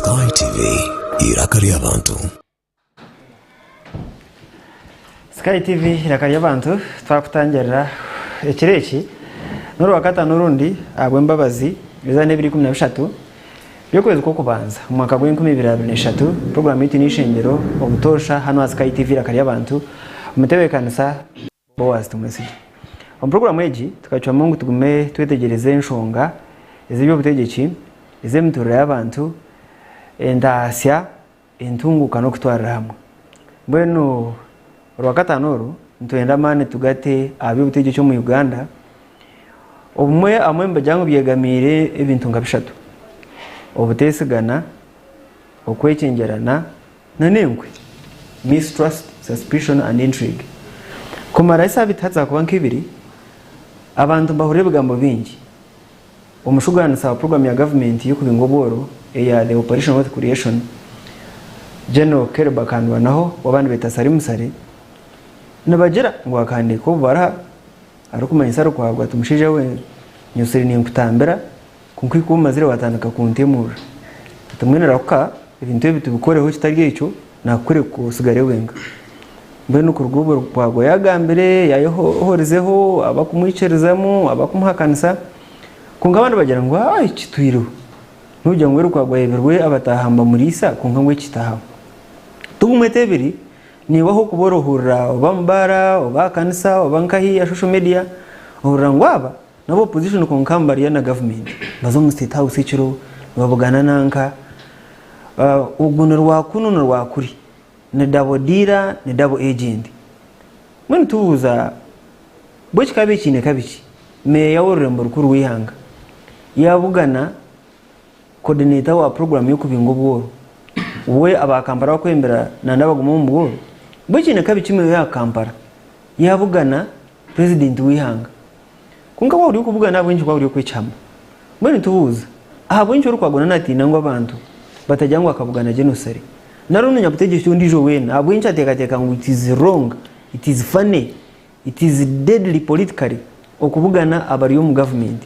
SkyTv irakari abantu. SkyTv irakari abantu twakutangira ekireki nuru wakata nurundi abwembabazi bizane 2013 byokwezi ko kubanza mu mwaka wa 2023 program yitu Eishengyero obutosha hano SkyTv irakari abantu umutebekanisa Boaz Tumwesigye. Mu program eji tukachwa Mungu tugume twetegereze enshonga eby'obutegyeki ez'emiturire y'abantu endasya entunguka no kutwara hamwe. Mbwenu rwakatanoro ntwenda mane tugate abeby'obutegyeki mu Uganda obumwe amwe mbajyango byegamire ebintu nga bishatu: obutesigana, okwekyengerana na nenkwe, mistrust, suspicion and intrigue. Kumara isa bitatsa kuba nk'ibiri abantu bahuriye bigambo bingi omushuganisa program ya government yo kubingo boro ya the operation wealth creation General Kerba kanwa naho wabandi betasari musare nabagera ngo akande ko bara arukumanyisa ro kwagwa tumushije we nyusiri ni nkutambera kunkwi kumazire watandika kuntemura tumwenera kuka ibintu bitubikoreho kitari cyo nakure kusigare wenga mbeno kurugubwo kwagwa yagambire yayohorezeho abakumwicerezamo abakumuhakanisa kunga abantu bagira ngo ay kitwiro nujya ngo kwagwa yeberwe abatahamba murisa kunga ngo kitaha tugumwetebiri ni waho kuborohura obambara obakanisa obankahi ya social media orangwaba nabo position ko nkambari na government bazo mu state house ikiro babugana nanka ugunero wakuno no wakuri ne double dealer ne double agent mwene tuza bochi kabichi ne kabichi me yaworembo rukuru wihanga yabugana coordinator wa program yo kubingo bworo we abakampara bakwembera nandabaguma mu bworo bochi ne kabichi me ya kampara yabugana president wihanga kunga wari ukuvugana abwenje kwa uri kwicama mwene tuza abwenje uri kwagona nati nangwa abantu batajyangwa akavugana genocide naruno nyabutegeki ndijo wena abwenje atekateka ngo it is wrong, it is funny, it is deadly politically okuvugana abari yo mu government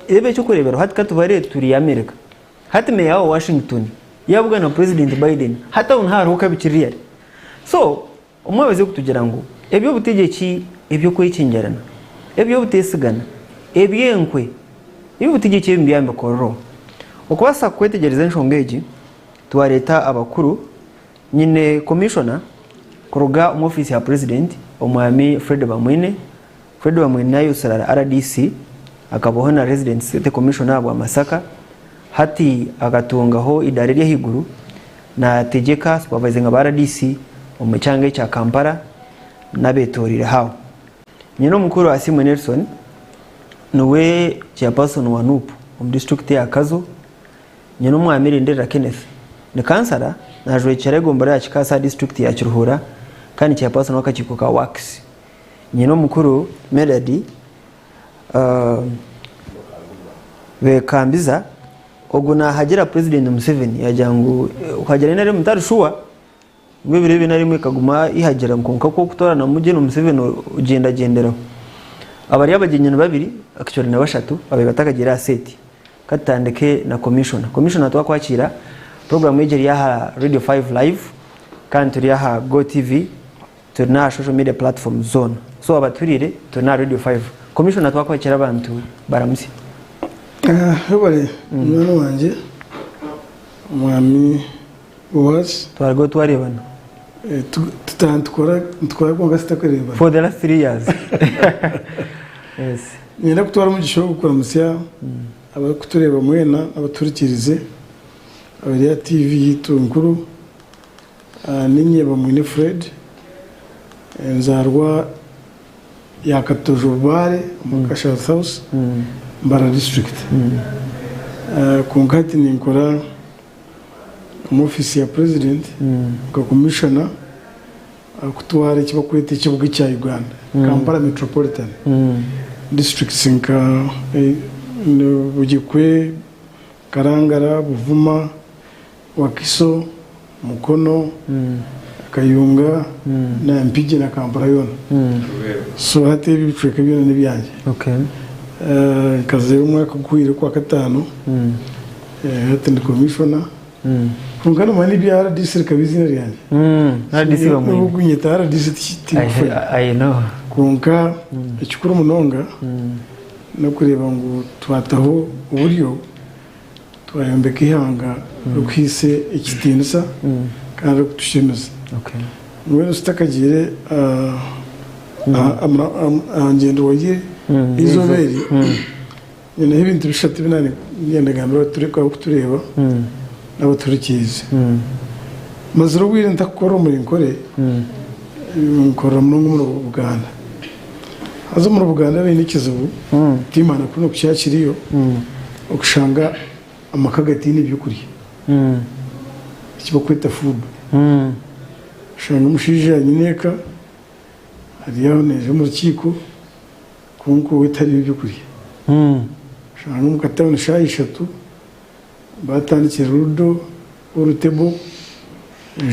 ebe cyo kurebera hati katubare turi America hati me yawo Washington yabugana President Biden hata unhara ukabikiriya. So umwabeze kutugira ngo ebyo butegeki ebyo kwekyengerana ebyo butesigana ebyenkwe ebyo butegeki ebyambe kororo okubasa kwetegereza enshongeji tuwareta abakuru nyine commissioner kuruga mu office ya president omwami Fred Bamwine nayo sarara RDC akaboho na resident state commissioner wa Masaka hati agatungaho idare rya higuru na tegeka supervising aba RDC omucyange cya Kampala nabetorire hawo nyino mukuru wa Simon Nelson nowe chairperson wa NUP mu district ya Kazo nyino mwamire ndera Kenneth ni kansara najwe cyarego mbere ya Kikasa district ya Kiruhura kandi chairperson wakakiko ka Wax nyino mukuru Melody bekambiza oguna hagera president Museveni yajangu ukagera inare mutarushwa ngwebire binari mwe kaguma ihagera nkonka ko kutorana mugeno Museveni ugenda genderaho abari abagenyano babiri actually na bashatu abe batakagira asset katandike na commissioner twakwakira program yegeri ya Radio 5 live kandi turi ya Go TV tuna social media platform zone so abaturire tuna Radio 5 commissioner twakwakira abantu baramusi hebare mwana wanje mwami Boaz twargo twarebana tutantwara konga sitakureba for the last 3 years. Yes nyina kutwara mu gisho gukora musya abakutureba mwena abaturikirize abari ya TV yitunkuru ninye bamwine Fred nzarwa yakatujubare mu Kasha South Mbara district kunkati ninkora mu office ya president ko commissioner akutwara kibakwete kibuga cya Uganda Kampala metropolitan district sinka Bugikwe, Karangara, Buvuma, Wakiso, Mukono, Kayunga na Mpigi na Kampala yona. So hati bicweka byona n'ibyanje. Okay. Kaze umwaka kuhira kwa gatanu. Hati ndi commissioner kunga no mani bya RDC kabizina ryanje RDC bamwe n'ugunyeta RDC I know kunga ikikuru munonga no kureba ngo twataho uburyo twayombeka ihanga rukwise ikitindusa kandi kutushimiza mwe ustakagire ngendo wagiye izoberi nyine ibintu bishatu binani ngenda gambira turi kwa kutureba nabo turikize mazuru wire ntakora muri nkore nkora mu Buganda azo mu Buganda bene kizubu timana kuno kucyakiriyo okushanga amakagati n'ibyukuri ikibakwita food shanga umushije nyineka hariyo neje mu rukiko kunko witari ibyukuri shanga umukatabo shayi 3 batandikira rudo urutebo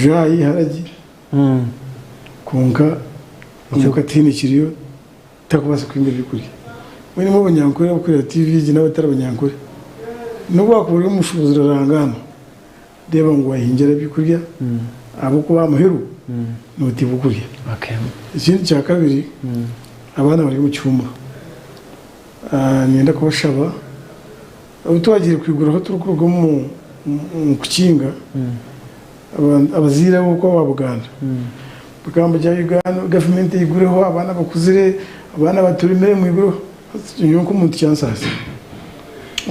jayi haraji kunka umukatini kiriyo takubasa kwinga byukuri mwe mu banyankore bakorera TV n'abatara abanyankore n'ubwo akubura umushubuzi rarangana reba ngo wahingira byukurya abo kuba amaheru n'utibukurya ikindi cya kabiri abana bari mu cyumba nenda kubashaba utwagiye kwigura aho turukurugo mu kukinga abazira uko babuganda bakamba bya Uganda government igureho abana bakuzire abana baturimere mu iguro yuko umuntu cyansase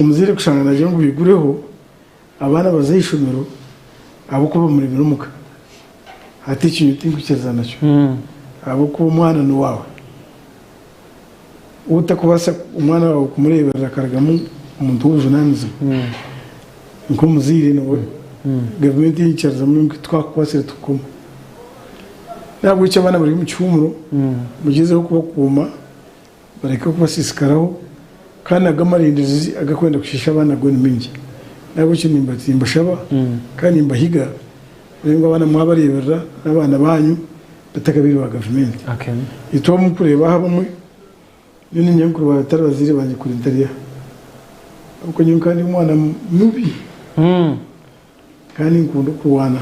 umuzire kushanga naje ngo bigureho abana bazayishomero abo kuba muri birumuka hati ikintu tingukereza nacyo abo kuba umwana no wawe utakubasa umwana wawe kumurebera akaragamo umuntu w'ujunanizo nko muzire no government yicaza mu twakwasire tukoma ntabwo icyo abana bari mu cyumuro mugezeho kubakuma bareka kubasisikaraho kandi agamarindirizi agakwenda kushisha abana gwe nimingi nabo cyo nimba shaba kandi mbahiga ngo abana mwabarebera n'abana banyu batakabiri wa government ito mu kureba habamwe nini nyankuru batara bazire banje kuri intariya uko nyunkandi umwana mubi kandi nkundo kuwana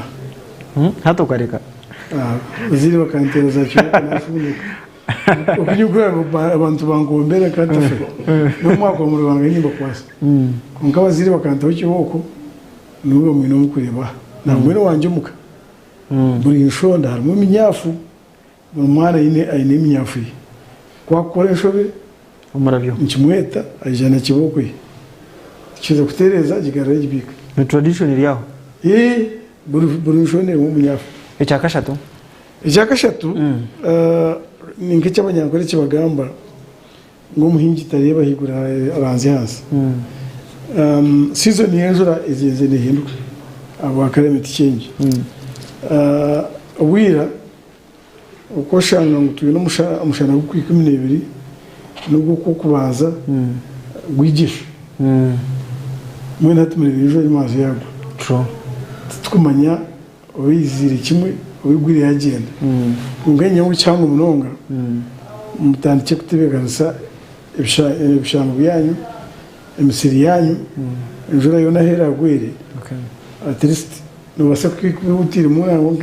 hato kareka bazire bakantera za cyo nafunika ukunyugura abantu bangombera kandi no mwako muri banga nyimba kwasa kunka bazire bakantaho kiboko n'ubwo mwino mukureba ntabwo no wanje muka buri nshonda harimo iminyafu mu mwana yine ayine iminyafu kwa koreshobe umuravyo nkimweta ajana kiboko kiza kutereza gigara gibika ni tradition iri yaho buri nshonde mu munyafu icyakashatu ninke cy'abanyankore kibagamba ngo muhingi tareba higura abanzi hasi season y'enjura izinze nihinduka abo akareme tikenje wira uko shanga ngo tuye no mushana gukwika 12 nubwo kubaza gwigisha mwe natumire bijo imazi yago twumanya wizire kimwe ubigwire yagenda unganya ngo cyangwa umunonga mutandike kutebeganisa ibishano byanyu emisiri yanyu injura yo nahera gwere at least no basa kwikubutira murango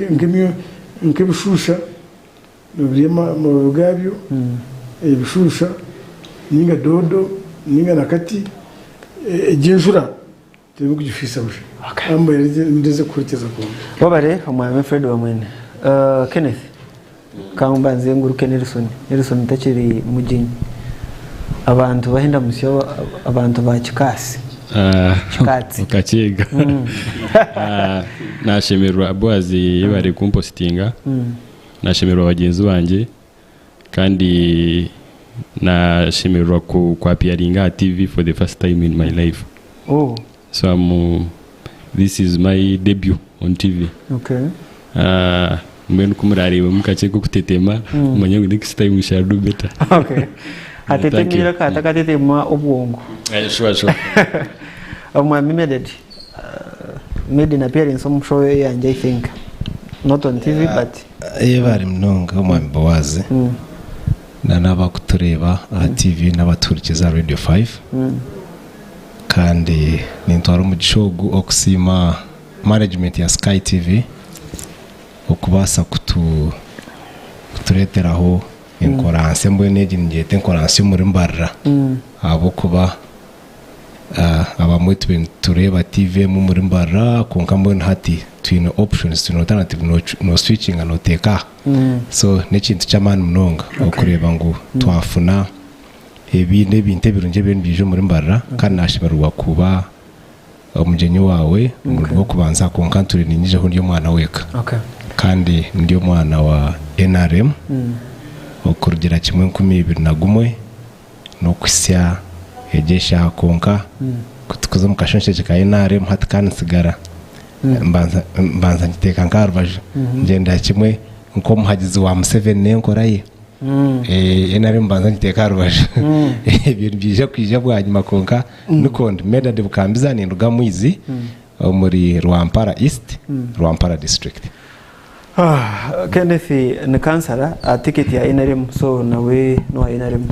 nk'ibishusha n'ubirema mu bwabyo ibishusha ninga dodo ninga nakati ejinjura turi kugifisa busha ambaye ndeze kurikeza ko babare umwami Fred bamwene Kenneth kambanze nguruke Nelson takiri mujinyi abantu bahinda musyo abantu ba kikasi ukakiga nashemerwa Boaz bari kumpostinga nashemerwa bagenzi banje kandi nashemerwa kwa appearinga TV for the first time in my life. So this is my debut on TV. Mbenu kumurareba mukacheko kutetema manya ngo next time we shall do better. Atetemira katakatema obwongo. Sure. Umwami made an appearance on show yanje I think not on TV but bari mnonga umwami Boaz naba kutureba TV n'abaturikiza Radio 5 kandi nintwara umugishogu okusima management ya Sky TV okubasa kutureteraho inkoranse mbone ngete inkoranse muri mbarra abo kuba abamwe tureba TV mu muri mbarra konka mbone hati twine options twine alternative no switching no teka so nekintu cy'amani mnonga okureba ngo twafuna ebinde binte birunje bije muri mbarra kandi nashimerwa kuba umugenyi wawe mu rwo kubanza konka turi ninjije ho ndiyo mwana weka kandi ndiyo mwana wa NRM okurugira kimwe 2021 no kwisya ejesha konka kutukoza mukashonshe ka NRM hatikana sigara mbanza ngiteka nkarvaje ngenda kimwe nko muhagizi wa Museveni nkoraye NRM mbanza ngiteka nkarvaje ibintu byije kwije bwanyuma konka nukondi medade bukambiza ninduga muizi muri Rwampara East Rwampara district. Kenneth ni kansara a ticket ya NRM so nawe no NRM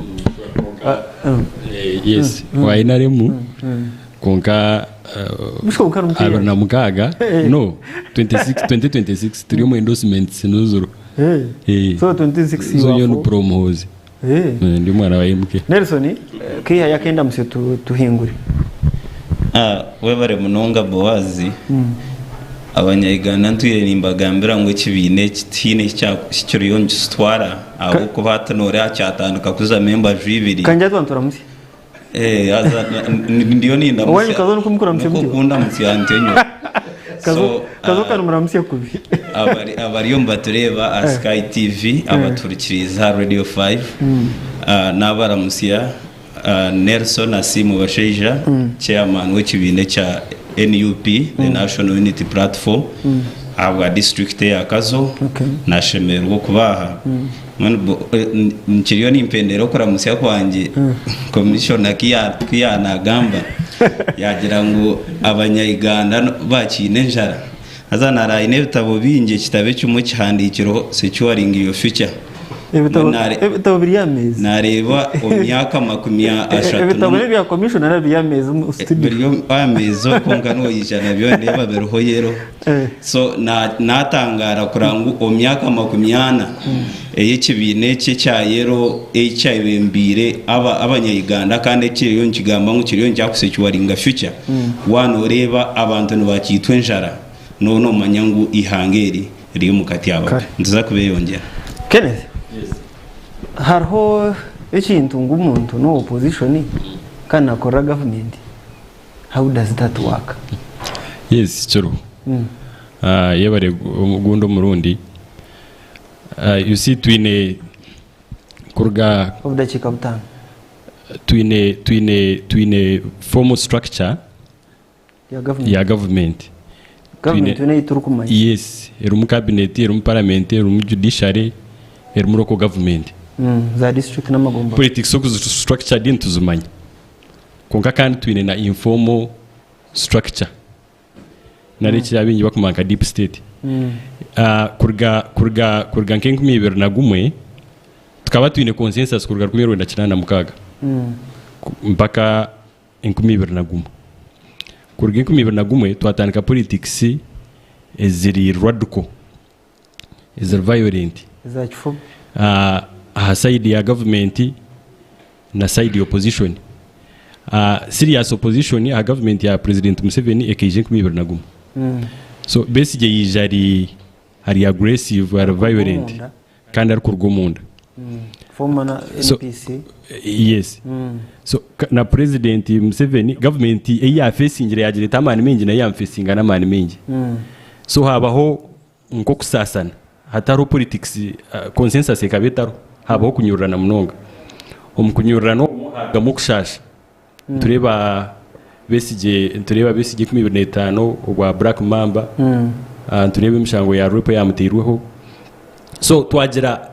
yes wa NRM konka na mukaga no 2026 turi mu endorsements nuzuru so 26 so yo no promose ndi mwana wa MK Nelson kiya yakenda mse tuhingure webare munonga Boazi abanyayigana ntuyerimbagambira ngo kibine kitine cyakiriyo ngistwara abo kubatanora cyatanuka kuza member jibiri kanja twantura musi ndiyo ninda musi kazo nukumukura musi muti kunda musi antenyo kazo kanumura musi kubi abariyo mbatureba Sky TV abaturikiriza Radio 5 nabara musiya Nelson Asimu Basheja chairman w'ikibine cha NUP the National Unity Platform abwa district ya Kazo nashemerwa kubaha nkiriyo nimpendero kora musiya kwanje commissioner kiya nagamba yagira ngo abanyayiganda bakine njara azanara inebitabo binge kitabe cyumu cyandikiro securing your future ebitabo by'amezi nareba omyaka 30 ebitabo bya commissioner by'amezi mu studio amezo kongano yijana byo ndeba beruho yero so natangara kurangu omyaka 30 eyekibine cye cyayero ecyayembire abanyayiganda kandi kiriyo nkigamba ngo kiriyo njakusecuringa future wano reba abantu ntibakitwe njara no manyangu ihangeri riyo mukati yabo ndiza kubeyongera Kenneth harho ekintu ngumuntu no opposition kana akora government how does that work? Yes chero yebare gundo murundi you see twine kurga obutesigana butano twine formal structure ya government twine iturukumanya yes erumu cabinet erumu parliament erumu judiciary erumu local government za district n'amagomba politics so structure din tuzumanya konka kandi twine na informal structure nariki yabinyi bakumanga deep state kurga nkenkumi na gumwe tukaba twine consensus kurga 2096 mpaka 2021 kurga 2021 twatandika politics eziri radical eziri violent za chifu side ya government na side opposition serious opposition ya government ya President Museveni ekije 2021 so basically yijari ari aggressive ari violent kandi ari kurgomunda former NPC yes so na President Museveni government eya facing yagira tamani mengi na ya facing na mani mengi so habaho nko kusasana hataro politics consensus ekabetaro habaho kunyurana munonga omukunyurana gamukushasha tureba besije 2025 ogwa Black Mamba tureba imishango ya Rupo yamutirweho so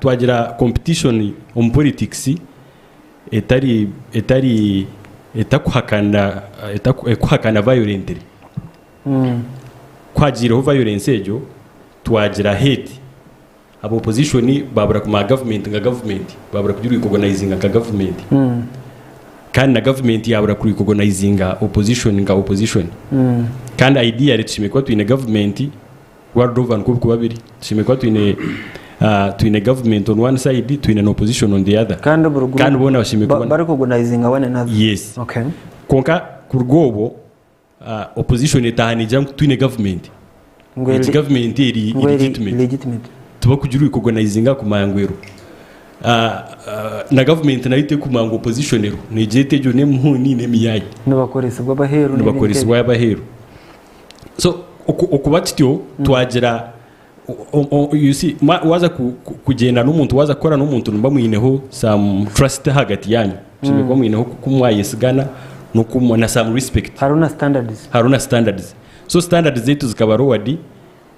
twagira competition on politics etakuhakana violently kwagira violence ejo twagira hate abo opposition babura kuma government nga government babura kugira organizing nga government kandi na government yabura kuri recognizinga opposition nga opposition kandi idea ritushime ko twine government world over nko kubabiri tushime ko twine government on one side twine an opposition on the other kandi bona bashime ko bari recognizinga one another. Yes. Okay. Konka kurgobo opposition etahanija twine government ngwe government iri legitimate tuba kugira recognizinga ku mangwero na government na ite kumanga oppositionero nejete jo ne muhoni ne miyayi n'abakoresi bw'abaheru so okubatyo twagira you see waza kugenda n'umuntu waza gukora n'umuntu numba mwineho some trust hagati yanyu kimwe mwineho kumwayesigana no kumona some respect haruna standards so standards zetu zikaba rowadi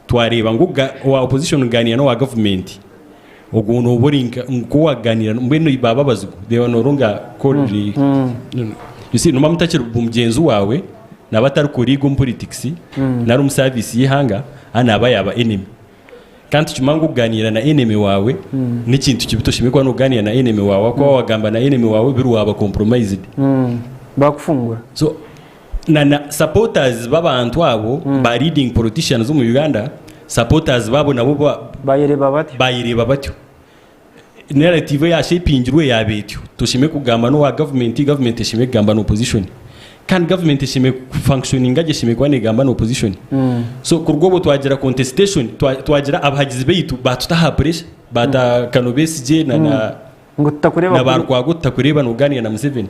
twareba ngo wa opposition nganiya no wa government oguno borinka ngo waganira mbeno ibababazwa they are no longer called you see numa mutakira bumgenzi wawe nabatari kurigo mu politics nari mu service yihanga ana yaba enemy kandi cyumango kuganira na enemy wawe n'ikintu kibitoshimikwa no kuganira na enemy wawe ko wagamba na enemy wawe biru waba compromised bakufungura so na supporters b'abantu abo ba leading politicians mu Uganda supporters babo nabo bayireba batyo narrative ya shapingirwe yabetyo tushime kugamba no wa government ishime kugamba no opposition kan government ishime functioning aje shime kwa negamba no opposition so kurgobo twagira contestation twagira abahagizi beyitu batutaha pressure bata kanobesije na ngo tutakureba na barwago tutakureba no ganiya na Museveni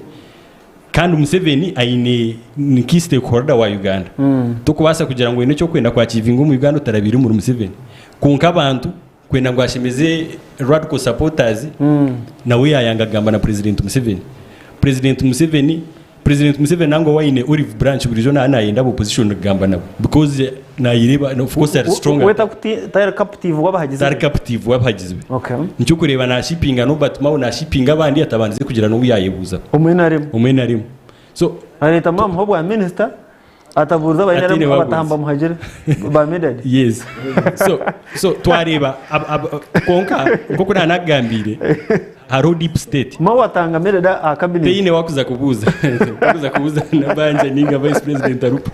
kandi Museveni aine ni key stakeholder wa Uganda tukubasa kugira ngo ine cyo kwenda kwa kivingo mu Uganda tarabiri mu Museveni kunka abantu kwenda ngo ashemeze radical supporters nawe yayangagamba na President Museveni nango waine olive branch burijo na anayenda opposition gamba nabo because na yireba of course are stronger weta tayari captive wabahagizwe okay nicyo kureba na shipping no but mawo na shipping abandi atabanze kugira no uyayebuza umwenarimo so areta mama hobo minister atabuza bayinarimo abatamba muhagire ba medali yes so twareba konka koko nanagambire haro deep state ma watanga medada a cabinet teyine wakuza kubuza nabanje ninga vice president arupa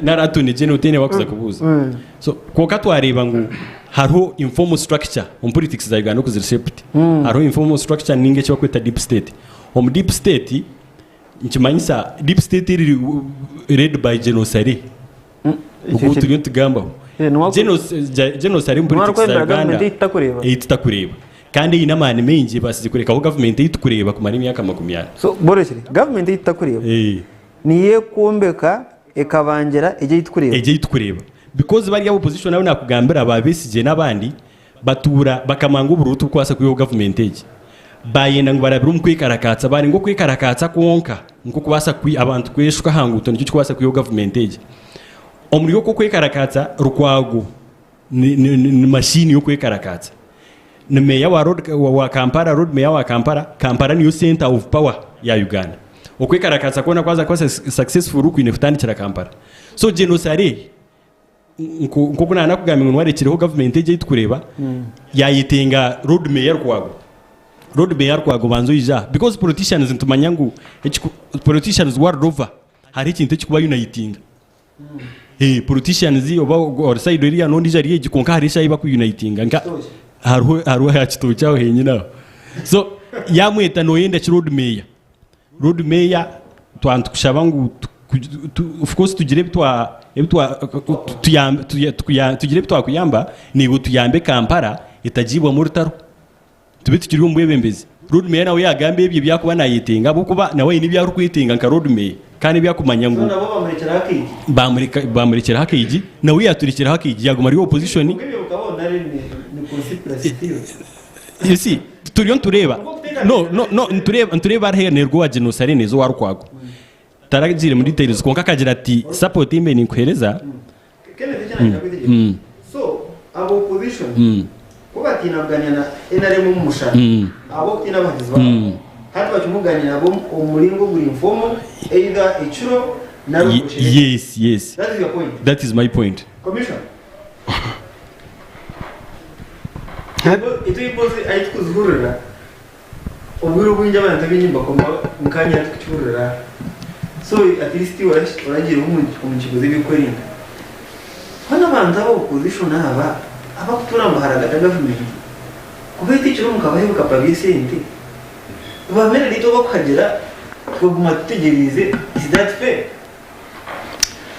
naratuni jeno teyine wakuza kubuza so koka twareba ngo haro informal structure on politics za Uganda kuzireshepti haro informal structure ninge cyo kweta deep state deep state nchimanyisa deep state iri read by genocide ubutu bintu gamba genocide politics za Uganda itakureba kandi inamane menje basize kureka aho government itukureba kumara imyaka 20 so boreshire government itakureba niye kumbeka ekabangira eje itukureba because bari opposition nawe nakugambira ababesije nabandi batura bakamanga uburutu kwasa kuyo government eje bayenda ngo barabira umkwikarakatsa bari ngo kwikarakatsa konka ngo kubasa kwi abantu kweshuka hanguto nicyo kwasa kuyo government eje omuriyo ko kwikarakatsa rukwago ni machine yo kwikarakatsa ni meya wa Kampala road meya wa Kampala niyo center of power ya Uganda okwikarakatsa kona kwaza successful rukwine kutandikira Kampala so genocide nko kuna nakugambye ngo warekireho government eje itukureba yayitenga road meya rwago banzo ija because politicians ntumanyangu politicians world over hari kintu cyo kuba uniting politicians or side area no ndijari gikonka hari shayiba ku uniting nga haro yakito cyaho henyina so yamweta no yenda ki road mayor twantukushaba ngo of course tugire kuyamba nigo tuyambe Kampala itajibwa mu rutaro tubiti kiri mu bwebembezi road mayor nawe yagambe ibyo byakuba nayitinga bukuba nawe nibi yaru kwitinga nka road mayor kandi byakumanya ngo bamurekera hakiji nawe yaturikira hakiji yaguma ari opposition you see turiyo tureba tureba arhenerwa wa genocide nezo warukwago taragire muri details konka kagira ati support imeni kwereza so abo opposition kuba tinabganira enaremo mu mushana abo tinabagizwa hati bacumuganira abo umuringo buri informal either ichuro na yes that is your point. That is my point. Commission itu ipozi aitukuzurira ubwiro bwinja abantu b'inyimba koma mukanya tukicyurira so at least waragira umukiguzi bikorinda hano abantu abo opposition aba kutura ngo haragata government kubita icyo mukabahebuka pabisente bamene rito bakagera twaguma tutegereze is that fair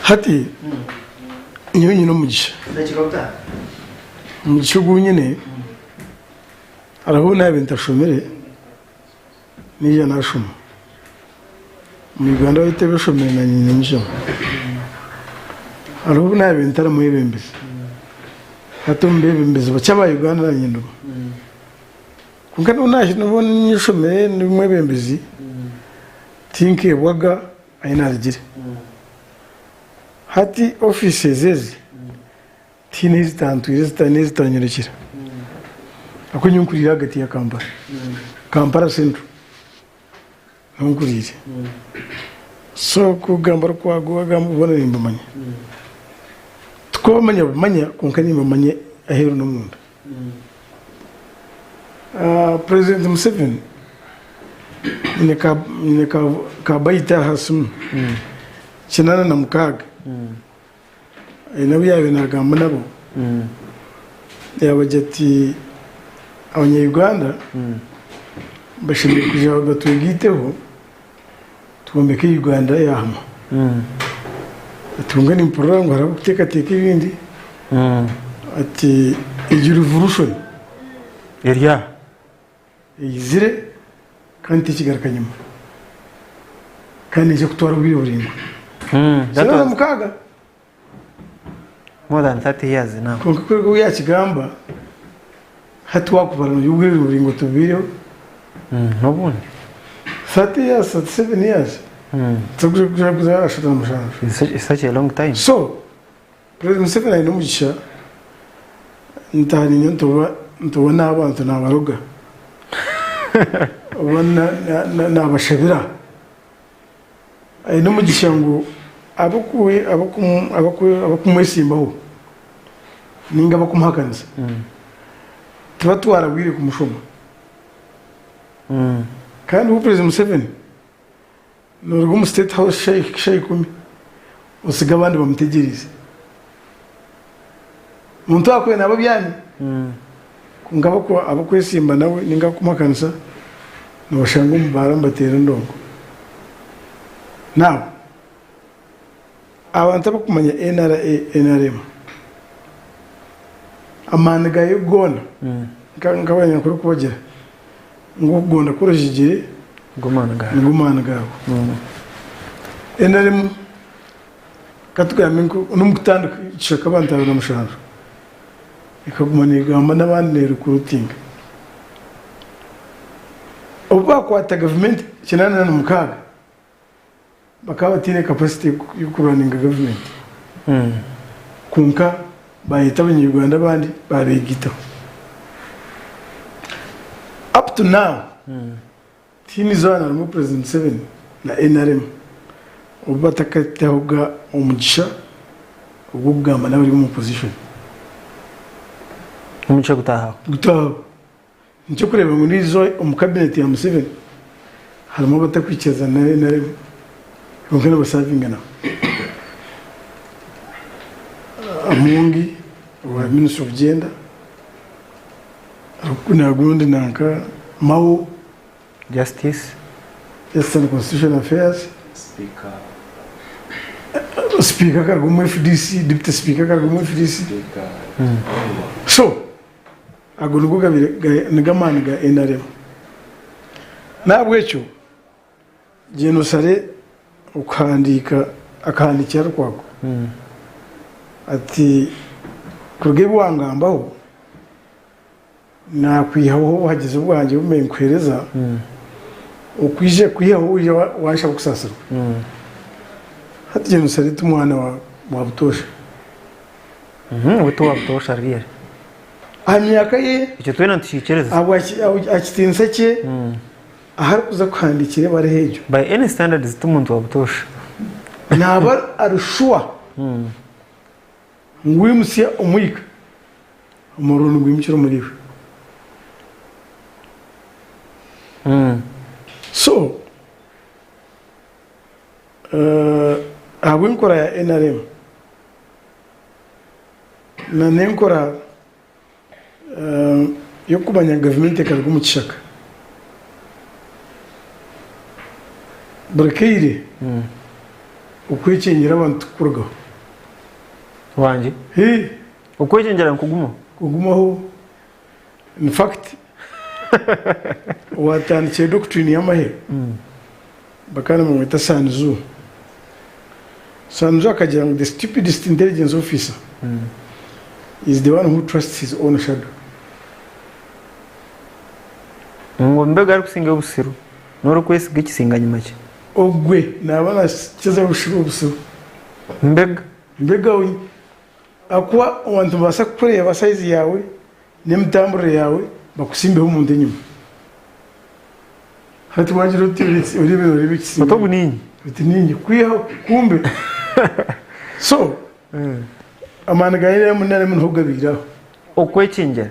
hati niyo nyine umugisha ndakikauta umugisha nyine arabona ibintu ashomere niyo nashoma mu Rwanda bahita bashomera na nyine njyo arabona ibintu aramuhebembeza atumbebembeza bacyabaye Uganda na nyine kuko naje nabona nyishomere n'umwebembezi tinke waga ainarigire hati office zezi tinezi tantu nezi tanyurekira ako nyunkurira hagati ya Kampala Central nunkurire so kugamba rwagwa gambona nimbamanya twomanya konka nimbamanya aheru no munda President Museveni ne ka baita hasum kinana na mukaga nawe yawe nagamba nabo yabajati abanyarwanda bashimye kuja batwigiteho tugombeke Uganda yahama tunga ni program harabuteka teka ibindi ati revolution area izire kandi kigarakanyuma kandi je kutwara uburingo that mukaga more than 30 years now konko yakigamba hatwa kubarana y'uburingo tubireho nobone 30 years 37 years tugura ashata mushana it's such a long time so President Museveni ari n'umugisha ntani ntoba n'abantu n'abaroga ubona n'abashabira ari n'umugisha ngo abakumwesimbaho ninga bakumuhakanza tuba twarabwire ku mushoma kandi ubu President Museveni n'urwo mu State House Sheikh kumi usiga abandi bamutegereze umuntu akwe nabo byani kungaba ko abakwesimba nawe ninga kumuhakanza nobashanga umubara mbatera ndongo nawe abantu bakumanya NRM amana gaye gona ngabanya kuri kubagera ngo gonda kurajigire ngumana gawe NRM katugamengo n'umutandika ishaka abantu n'umushahara ikagumana igamba n'abandi recruiting oba kwata government kinana n'umukaga bakaba tine capacity yo running government kunka bahita abanyarwanda bandi babigitaho up to now tini zana mu President 7 na NRM ubatakatahuga umugisha ubugamba n'abari mu position umuco gutaha nicyo kureba ngo nizo umukabinet ya Museveni harimo batakwikiza na NRM ngana basavingana amungi wa Minister of Gender kuna gundi nanka Mao Justice and Constitutional Affairs Speaker kargumu FDC Deputy Speaker kargumu FDC so agunugo nigamana ga NRM nabwecho genocide akandikira kwako ati kurge bwangambaho nakwihaho hagize ubwanjye bumenye kwereza ukwije kwihaho washa kusasira hati genocide tumwana wa butosha wetu wa butosha rire amyaka ye icyo twena tushikereza abo akitinsa cye ahari kuza kwandikire bare hejo by any standards tumuntu wa butosha naba arushwa ngwimsiya umuyika umurundo gwimikiro muriwe so abo nkora ya NRM na nenkora yo kubanya government ekarwa mu kishaka Burkeire ukwecyengera abantu kurga wanje ukwecyengera kugumaho in fact watandikiye doctrine y'amahero bakana mu mwita SkyTvUg akagira ngo the stupidest intelligence officer is the one who trusts his own shadow. Ngo mbega ari kusinga ubusiru noro kwesiga ikisinga nyuma cye ogwe nabana kiza bushiro ubusiru mbega we akwa abantu basa kureba size yawe n'imtambure yawe bakusimbeho umuntu nyuma hati wajiro tiritsi uri bikisinga otobu ninyi ninyi kwiho kumbe so amana gaire munare mun hogabira okwecyengera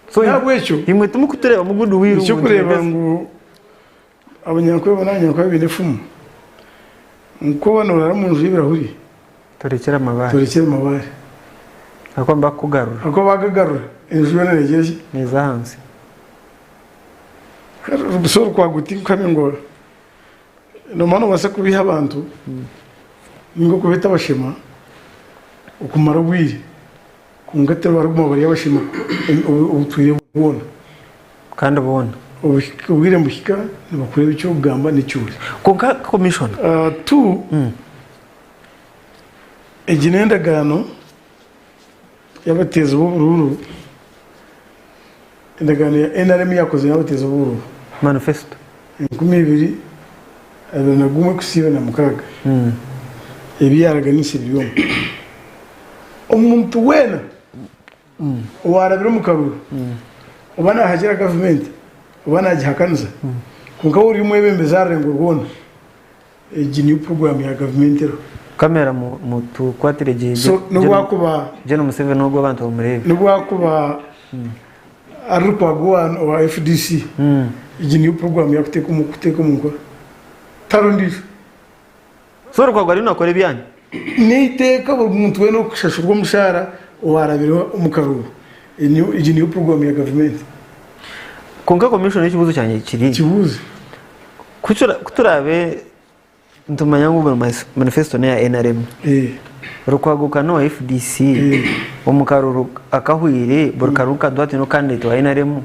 so yabwecho imwe tumukutureba mugudu wiru cyo kureba ngo abanyankwe bananyakwa binefumu nko bano baramunje ibirahuri torekera amabare ako bakagarura injwe naregeje neza hanze rusoro kwa guti kame ngo no mano basa kubiha abantu ngo kubeta bashema ukumara bwire kungatero barimo bari yabashima ubutwiye bubona kandi ubona ubwire muhika nibakureba icyo ugamba n'icyuri konka commission tu eginenda gano yabateza ubururu indagano ya NRM yakoze yabateza ubururu manifesto 2017 ebyaraganise byo umuntu wena warabira mu karuru ubana hagera government ubana gihakanza kunka uri mwebembezare ngo rwona new program ya government ro kamera mu tukwatirege so nubwakuba General Museveni n'ubwo abantu bamurebe nubwakuba arukwa gwan wa FDC new program ya kuteka mu tarondisha so rwagwa rino akora ibyanyu niteka buri muntu we no kushashurwa mushara warabira umukaruru new program ya government konka commission y'ikibuzo cyanye kiri kibuze kuturabe ntumanya ngo manifesto ya NRM rukwaguka no FDC umukaruru akahwire burkaruka dwati no candidate wa NRM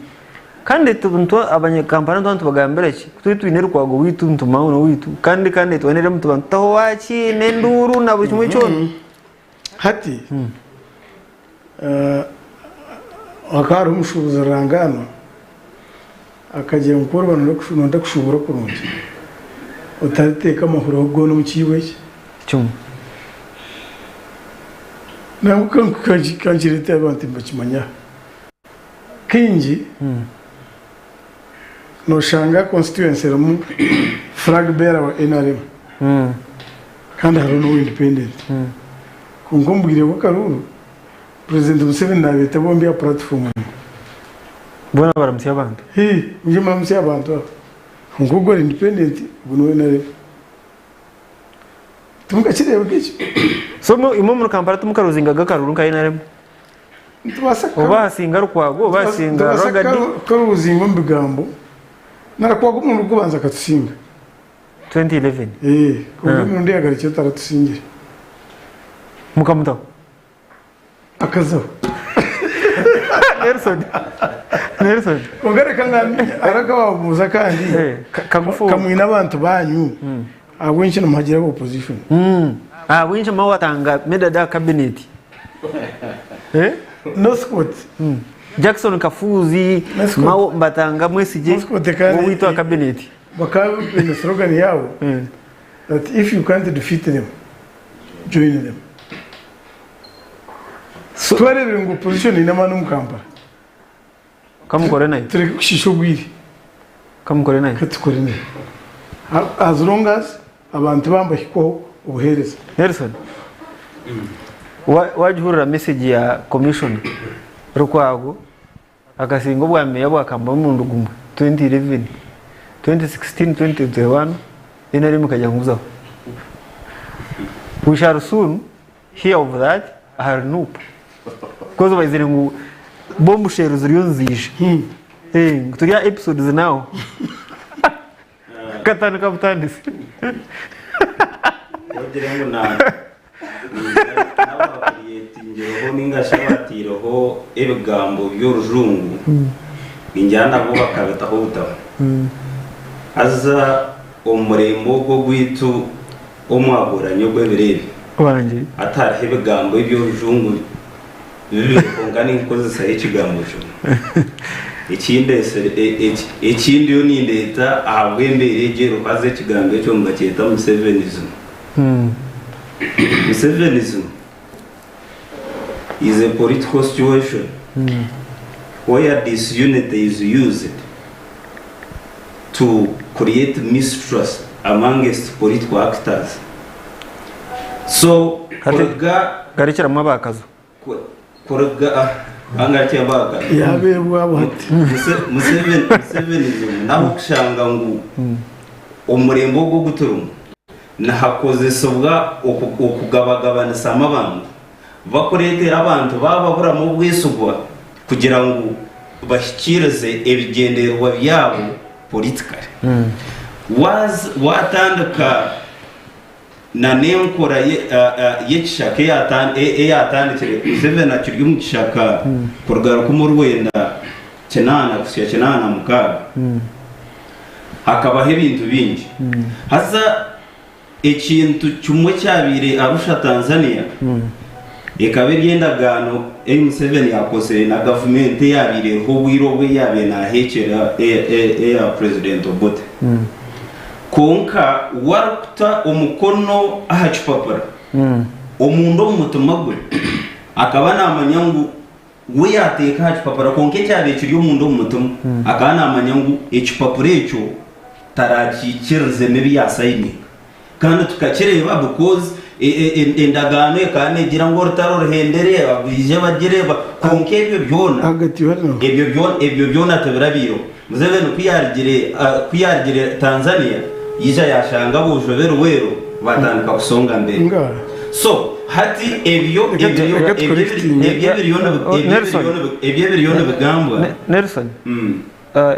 kandi tubunto abanyakampani twantu bagambira ki twitwine rukwago witu ntuma uno witu kandi wa NRM tubantaho waki nenduru na buri kimwe cyo hati akaru mushubuza rangano akagiye mukuru bano no kushubura kurunje utateka amahoro ubwo no mukiwe cyuma nabuka kanjirite abantu mbakimanya kingi no shanga constituency mu flag bearer wa NRM kandi hari no independent kungo mbwire ko karuru president Museveni na leta bombi ya platform bona baramutse abantu uje mamutse abantu ngo independent buno NRM tumukakireba kici so imo mu kampara tumukaruzinga gakaruru ka NRM tubasaka obasinga rukwago basinga rogadi ko ruzingo mbigambo narakwago umuntu kubanza katusinga 2011 kuko ndi yagaricyo taratusingira mukamuta akazo Nelson kongere kangani araka wabuza kandi kagufu kamwina abantu banyu abwenshi no muhagira opposition wenshi ma watanga medada cabinet no squat Jackson Kafuzi ma batanga mwesije witwa cabinet bakabe in slogan yao that if you can't defeat them join them so tware ngo position ina manu mukamba kamukore nayo turi kushisho gwiri kamukore nayo katukore nayo as long as abantu bambahiko ubuhereza Nelson wajihurira message ya commission rukwago akasinga bwa mbere yabwakamba mu ndugumwe 2011 2016 2021 ina rimwe kajya nguzaho. We shall soon hear of that Harnup because bazire ngo bombu share ziriyo nzije turiya episodes now katanu kabutandise kugira ngo n'abakiriyetingeho n'ingashabatiroho ebigambo by'orujungu injyana bo bakabitaho butaho aza omurembo gwo gwitu omwaguranyo gw'ebirebe wanjye atariho ebigambo by'orujungu bibikonga n'inkozesa y'ikigambo cyo ikindi yo nindeta ahabwembere gero kaze ikigambo cyo mbacyeta Musevenism. Musevenism is a political situation where disunity is used to create mistrust amongst political actors. So garikira mabakazo korga angati abaka yabe bwabo hati Musevenism naho kushanga ngo umurembo gwo guturuma nahakozesobwa okugabagabana samabanga bakoretera abantu bababura mu bwisugwa kugira ngo bashyikirize ebigenderwa byabo politically watandika na nenkora y'ekishaka eyatandikire Museveni kiryo mu kishaka kurugaruka mu Rwenda kinana kusya kinana mukaga hakabaho ibintu bingi haza ekintu kimwe cyabire Arusha Tanzania ekabe ryendagano Museveni yakoze na government yabire ho bwirobe yabe na hekera ya president Obote konka waruta umukono ahacipapara omundo umutumagwe akaba namanyangu we yateka hacipapara konke cyabe kiri omundo umutum akaba namanyangu ecipapura echo tarakikirize mebi yasaini kandi tukakireba because endagano kandi gira ngo rutarohendere abije bagire konke ebyo byona hagati hano ebyo byona tebirabiro Museveni kuyarigire Tanzania yija yashanga bujobero wero batandika kusonga mbere so hati ebyo biriyona bigambwa Nelson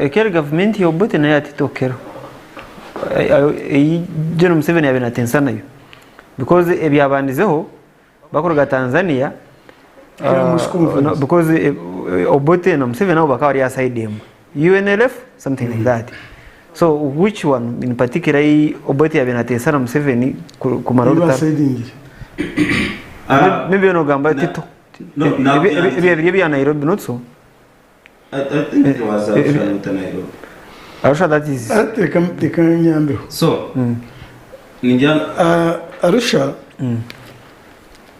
ekere government yobote na yatitokero John Museveni yabena tensana yo because ebyabandizeho bakoroga Tanzania because Obote na Museveni nabo bakaba ari aside him UNLF something like that. So which one in particular Obote yabena tensana Museveni kumarota maybe no gamba tito maybe ya Nairobi not so. I think it was Nairobi. Arusha that is teka nyambe so ninja Arusha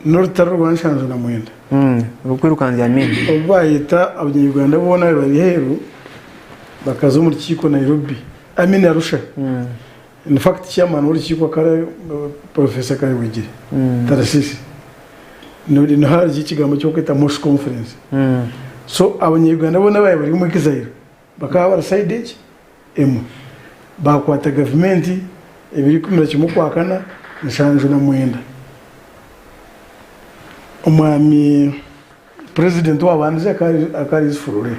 North Rwanda na mwenda ukwirukanza yamini obayita abanyarwanda bona bari heru bakazo mu rukiko Nairobi Arusha in fact chairman w'urukiko kare Professor Kayibugire Tarasisi no haje ikigambo cyo kwita Mosh conference so abanyarwanda bona bari mu Kizairo bakaba baraside bakwata government ebiri kumira kimukwakana nishanjo na mwenda umwami president wabanje akari furure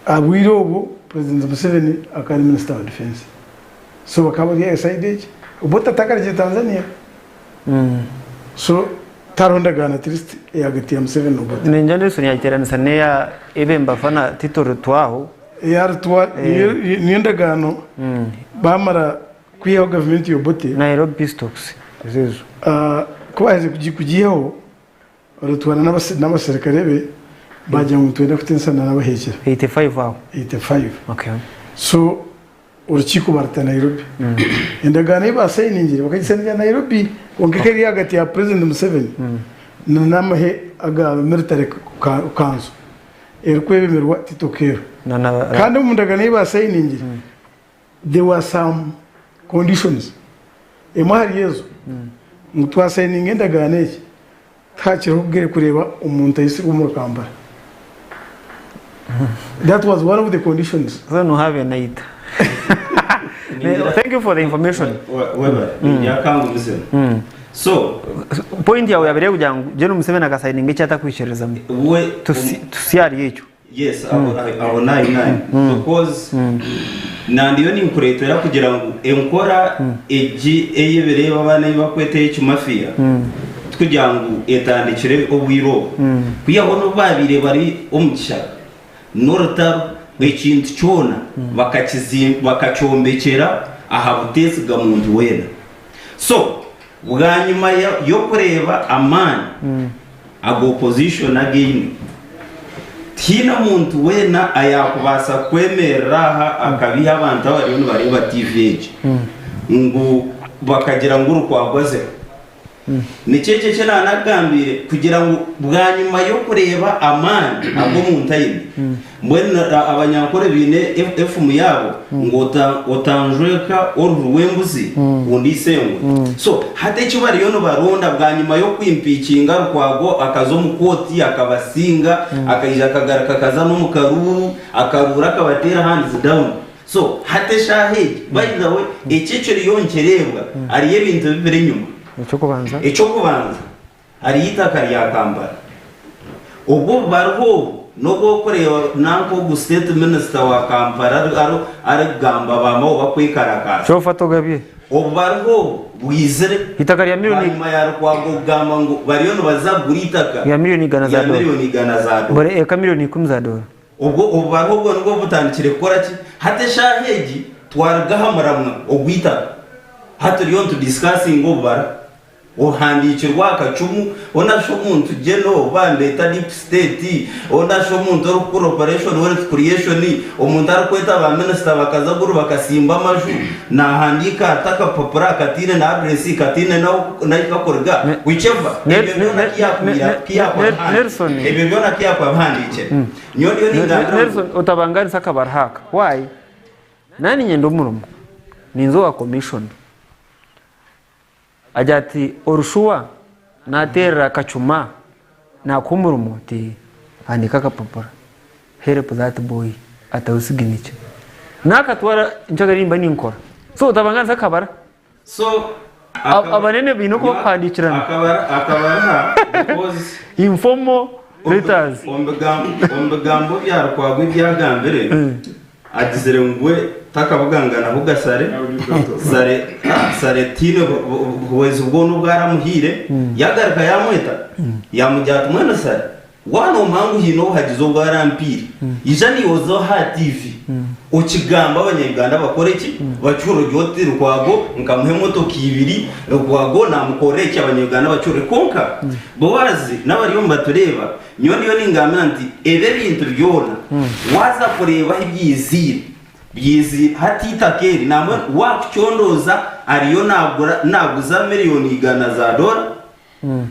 abwirobo president Museveni akari minister of defense so bakaba ya side ubota takarije Tanzania so taronda gana trist yagati ya Museveni ubota ninjande so nyiterana saneya ebemba fana titoro twaho yartwa nienda gano bamara kwiyo government yobote Nairobi peace talks zezo kwaje kugiyeho rutwana n'abaserikare be bajya mu twenda kutensana n'abahekera 85 aho 85 okay so urukiko barata Nairobi endagano basayiningira bakagisana Nairobi wongekeri hagati ya president Museveni namahe aga military council erikwebemerwa titokero kandi mu ndagano basayiningira there were some conditions emari yezo mutwasayininga ndagano iki takiro kubwire kureba umuntu ayisirwa mu kambara That was one of the conditions. So no have a night. Thank you for the information. So point yawe yabere kugira ngo je n'umuseveni agasigning cyata kwishereza we tusiyari yecho. Yes, abo nine because nandiyo ni nkuretera kugira ngo enkora eji eyebere babana bakwete cyumafia kugira ngo etandikire obwiro kuyabono babire bari omugisha nortar bekintu cyona bakacombekera aha Butesiga muntu wena. So bwanyuma yo kureba amani ago opposition again tina muntu wena ayakubasa kwemerera akabiha abantu abari bareba TVG ngo bakagira ngo urukwagwaze ni cece nanagambire kugira ngo bwanyuma yo kureba amani abo muntu ayine mbona abanyankore bine FM yabo ngo otanjweka oruwembuzi undisengo. So hate cyo bari yono baronda bwanyuma yo kwimpikinga rukwago akazo mukoti akabasinga akayija kagaraka kaza no mukaruru akarura akabatera hands down. So hate shahidi by the way ececyo yonkerebwa ari ibintu bibere nyuma icyo kubanza ari itaka rya kambara ubwo barho no gukorera nanko gu state minister wa Kampala ari gamba bamo bakwikarakasa cyo fato gabye obarho bwizere itaka rya miliyoni nyuma ya rwagwo gamba ngo bariyo no bazagura itaka ya miliyoni gana za dola bore eka miliyoni 10 za dola ubwo obarho bwo ngo butandikire gukora ki hate shahegi twaragahamuramwa ogwita haturiyo to discussing over ohandikirwa akacumu onasho muntu geno bandeta deep state onasho muntu ro corporation wealth creation omuntu arikweta ba minister bakazaguru bakasimba amaju na handika ataka papura katine na address katine na ikakorga whichever Nelson ebyo byona kiyapa bandike nyoyo ni Nelson utabangani saka barhaka why nani nyendo murumo ninzo wa commission ajati orushuwa natera kachuma na kumurumo ti andika kapapura help that boy atawusiginiche nakatwara njagarimba ninkora so utabangana sakabara so abanene binoko kwandikirana akabara because informal letters ombegambo byarkwagwe byagambere adizere ngwe takabugangana hugasare sare tino huwezi ubwono bwaramuhire yagarika yamweta yamujyata umwana sare wano mpangu hino hagizo bwarampiri ijani yozo ha TV ukigamba abanyarwanda bakore iki bacuro gyote rukwago nkamuhe moto kibiri rukwago namukoreke abanyarwanda bacure konka Boaz n'abariyo mbatureba nyoniyo ningamanti ebe bintu byona waza kureba ibyizira byizi hatitakeri namwe wakuchondoza ariyo naguza miliyoni igana za dola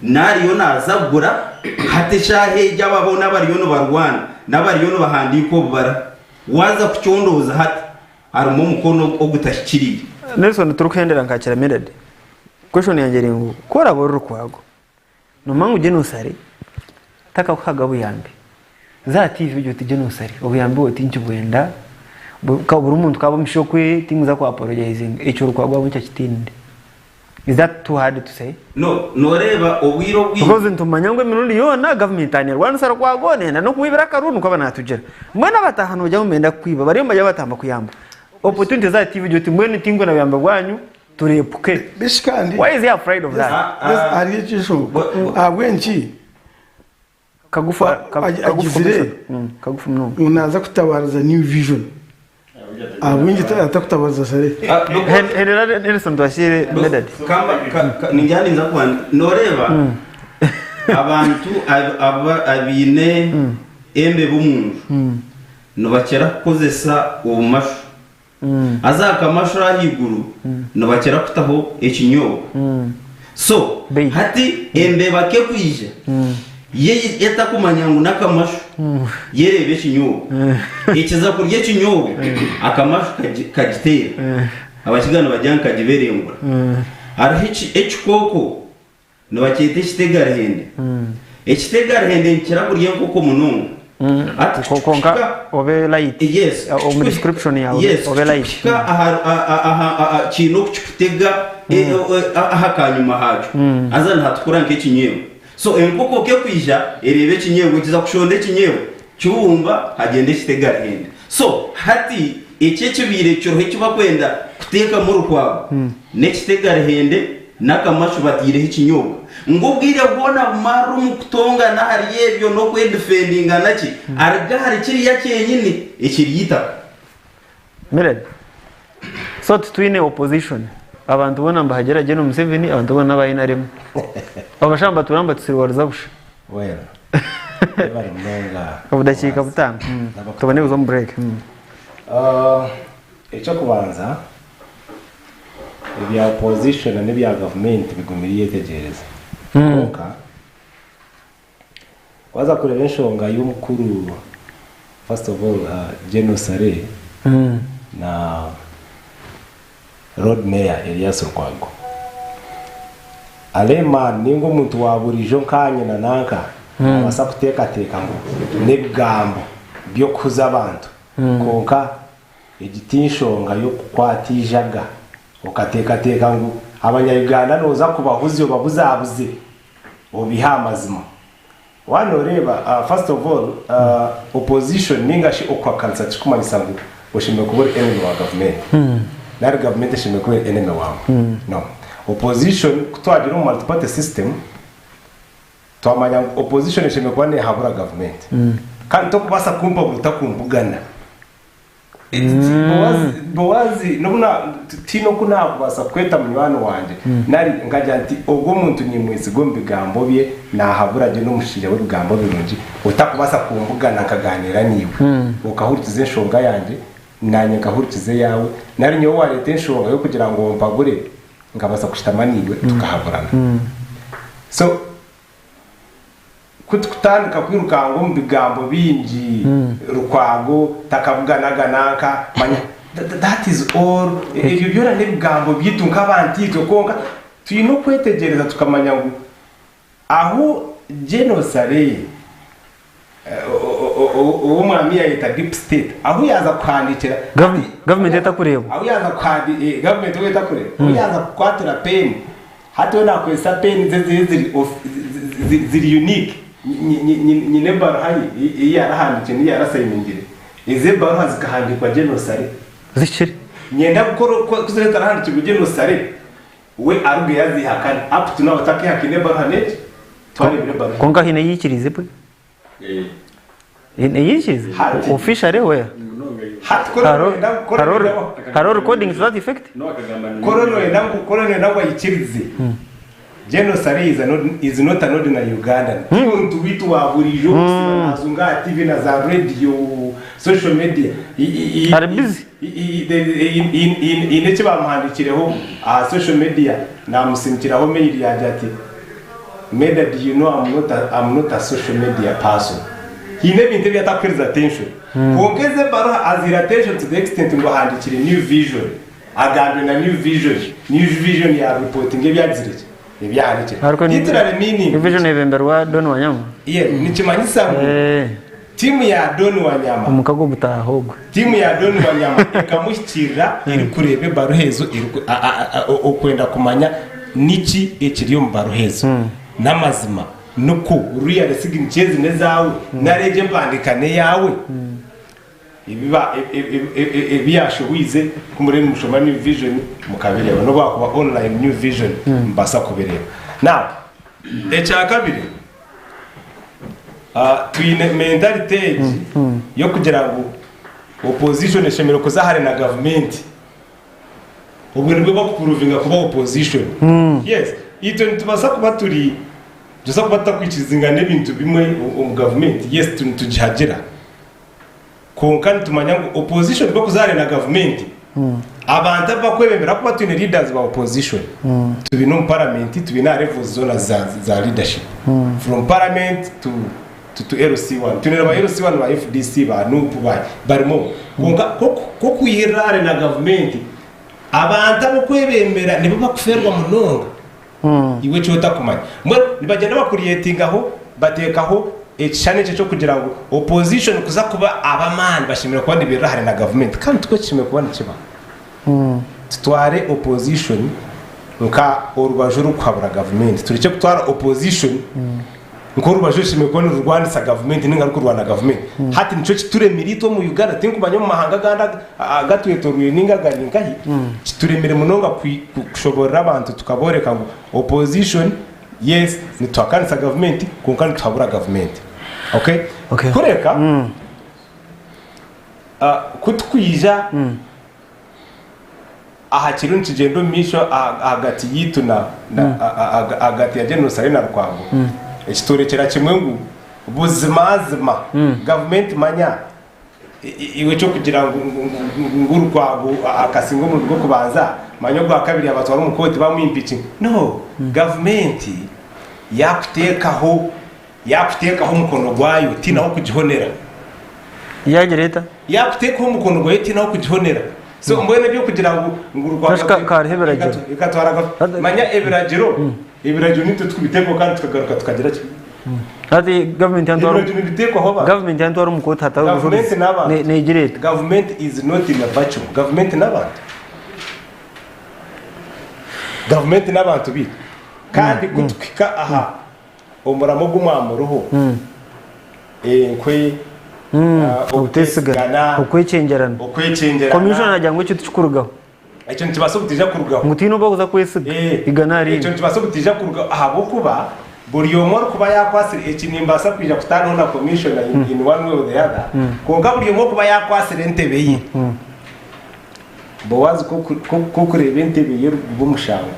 nariyo nazagura hateshaheje ababona bariyo no barwana nabariyo no bahandiko bara waza kuchondoza hati arimo mukono ogutashikiriye. Nelson turukhendera nkakira medade question yanjye ringo kora boruru kwago no mangu genusari taka kukagabu yambe za TV byo tigenusari obuyambe otinchi bwenda kabura umuntu kaba mshokwe timuza kwa apologizing echo rukwago buncha kitinde. Is that too hard to say? No reba obwiro bwi because ntumanyangwe minundi yona government ani rwanda sara kwago nenda no kwibira karunu kwa banatugera mwana batahano ujya mumenda kwiba bari mbaje batamba kuyamba opportunity za TV byo timwene tingo na yamba gwanyu turepuke bishikandi. Why is he afraid of that? Ari chisho agwenchi kagufa kagufa mno unaza kutabariza new vision abwingi atakutabaza sare henera Nelson twashire medad kamba ninjani nza kwa noreba abantu abine embe bumuntu no bakera kozesa ubumashu azaka mashura higuru no bakera kutaho ekinyo so hati embe bake kwije yeye yetakumanyangu nakamashu yerebe kinyo ikiza kurye kinyo akamashu kagitera abakigana bajyanka jiberengura arihici ekikoko no bakete kitegarahende ekitegarahende nkira kurye nkoko munungu konka obe light yes mu description yawe yes obe light kintu kutega ahakanyuma hacu azana hatukura nk'ikinyewe so enkoko ke kwija erebe kinyewe kiza kushonde kinyewe cyumba hagende kitega hende so hati icyo kibire cyo kiba kwenda kuteka mu rukwago ne kitega hende nakamashu batireho ikinyobwa ngo bwire ubona maru mu kutonga na hari yebyo no kwedefendinga naki arga hari kiri yakenyine ikiriyita Mered so twine opposition abantu bona mbahageraje no Museveni abantu bona bayinaremo abashamba turamba tusirwariza busha well bari mnonga kabudakika butanga tubone uzo mu break icyo kubanza ibya opposition n'ibya government bigumiriye tegereza konka waza kureba inshonga y'umukuru first of all genocide na road mayor Elias Rukwago alema ningo muntu waburijo nkanye na nanka abasa kuteka ngo n'ebigambo byo kuza abantu konka igitinshonga yo kwatijaga ukateka ngo abanyayuganda noza kubahuzi babuzabuze obihamazima wano reba first of all opposition ningashi okwakansa chikumanisa ngo oshime kubura enemy wa government nari government shime kubura enemy wa no opposition kutwagira mu multi party system twamanya opposition shime kwane habura government kandi to kubasa kumpa butakumbugana Boaz nobuna tino kuna kubasa kweta munywano wanje nari ngajya nti ubwo muntu ni mwesigwa mbigambo bye nahaburaje no mushije w'urugambo birungi utakubasa kumbugana akaganira niwe ukahurikize nshonga yanje nanye kahurikize yawe nari nyo warete nshonga yo kugira ngo mpagure ngabasa kushitama niwe tukahaburana so kutandika kwirukango mu bigambo bingi Rukwago takavuganaga naka manya that is all ibyo byora n'ibigambo byitunka abantito konka tuyino kwetegereza tukamanya ngo aho genocide umwami yita deep state aho yaza kwandikira government yatakureba aho yaza kwandi government yatakureba aho yaza kwatira pen hato na kwesa pen ziri unique nyine barhayi yarahandike ni yarasayimingire ize barha zikahandikwa genocide zikiri nyenda gukora kuzireta rahandike genocide we aruge yazihakana up to now take hakine barhanet twari bire barha konka hine yikirize pe hine yikirize official we haro recording to that effect korono na wayikirize genocide is not an ordinary Ugandan.Muntu bitu waburijo bazunga TV na za radio social media are busy in bamuhandikireho social media na musimkiraho mail yaje ati made do you know I'm not a social media person. Hine binte byatakwiriza attention kongeze baro azira attention to the extent ngo handikire new vision agambe na new vision ya reporting ebyazirike ebyandike literally meaning vision evemberwa Don Wanyama nikimanyisa timu ya Don Wanyama umukago butahogwa timu ya Don Wanyama ikamushyikira iri kurebe baruhezo okwenda kumanya niki ekiriyo mu baruhezo n'amazima nuko real signature nezawe nareje mbandikane yawe ibiba ebyashowize kumureni mushoma new vision mukabireba no bakuba online new vision mbasa kubireba now ecyakabiri twine mentality yo kugira ngo opposition eshemero kuzahare na government ubwo nibwo bakuprovinga kuba opposition yes ito ntubasa kuba turi dusa kuba takwikirizinga n'ibintu bimwe mu government yes tujihagera konka tumanya ngo opposition bwo kuzahare na government abantu bakwebemera kuba twine leaders ba opposition tubino mu parliament tubina levels zona za leadership from parliament to LC1 tunera ba LC1 ba FDC ba nupu barimo ko kuyirare na government abantu bakwebemera nibo bakuferwa munonga iwe cyota kumanya mwe nibagenda bakuriyetingaho batekaho ekishane cyo kugira ngo opposition kuza kuba abamani bashimira kuba nibera hari na government kandi twekishimira kuba nikiba tutware opposition nka urubaju rukwabura government tureke gutwara opposition nko urubaju shimira kuba nurwandisa government n'ingaruka rwana government hati nico kituremira mu Uganda tinko banyo mu mahanga ganda gatwetoruye n'ingaganingahi kituremere munonga kushobora abantu tukaboreka ngo opposition yes nitwakanisa government kunkana tuhabura government okay kureka kutwija aha kirun kigendo misho agati yitu na agati ya genocide na rwango ekitorekera kimwe ngo buzimazima government manya iwe cyo kugira ngo ngurwabo akasingo mu rwo kubanza manyo gwa kabiri abatwara umukoti bamwimpici no government yakutekaho umukono gwayo tinaho kugihonera yagereta yakutekaho umukono gwayo tinaho kugihonera so mbone byo kugira ngo ngurwabo ikatwara manya ebiragiro nito twibiteko kandi tukagaruka tukagira cyo hadi government yantu umukoti hataho ne gereta government is not in a vacuum government n'abantu bi kandi gutwika aha umuramo gumwamuruho nkwe Obutesigana okwecengerana commission najya ngo cyo tukurugaho icyo ntibaso butija kurugaho mutino baguza kwesiga igana ari icyo ntibaso butija kurugaho aha bokuba buri omor kuba yakwasira ekinimba sa kwija kutana na commission in one way or the other konga buri omor kuba yakwasira entebe yi Boaz ko kureba entebe ye bumushanga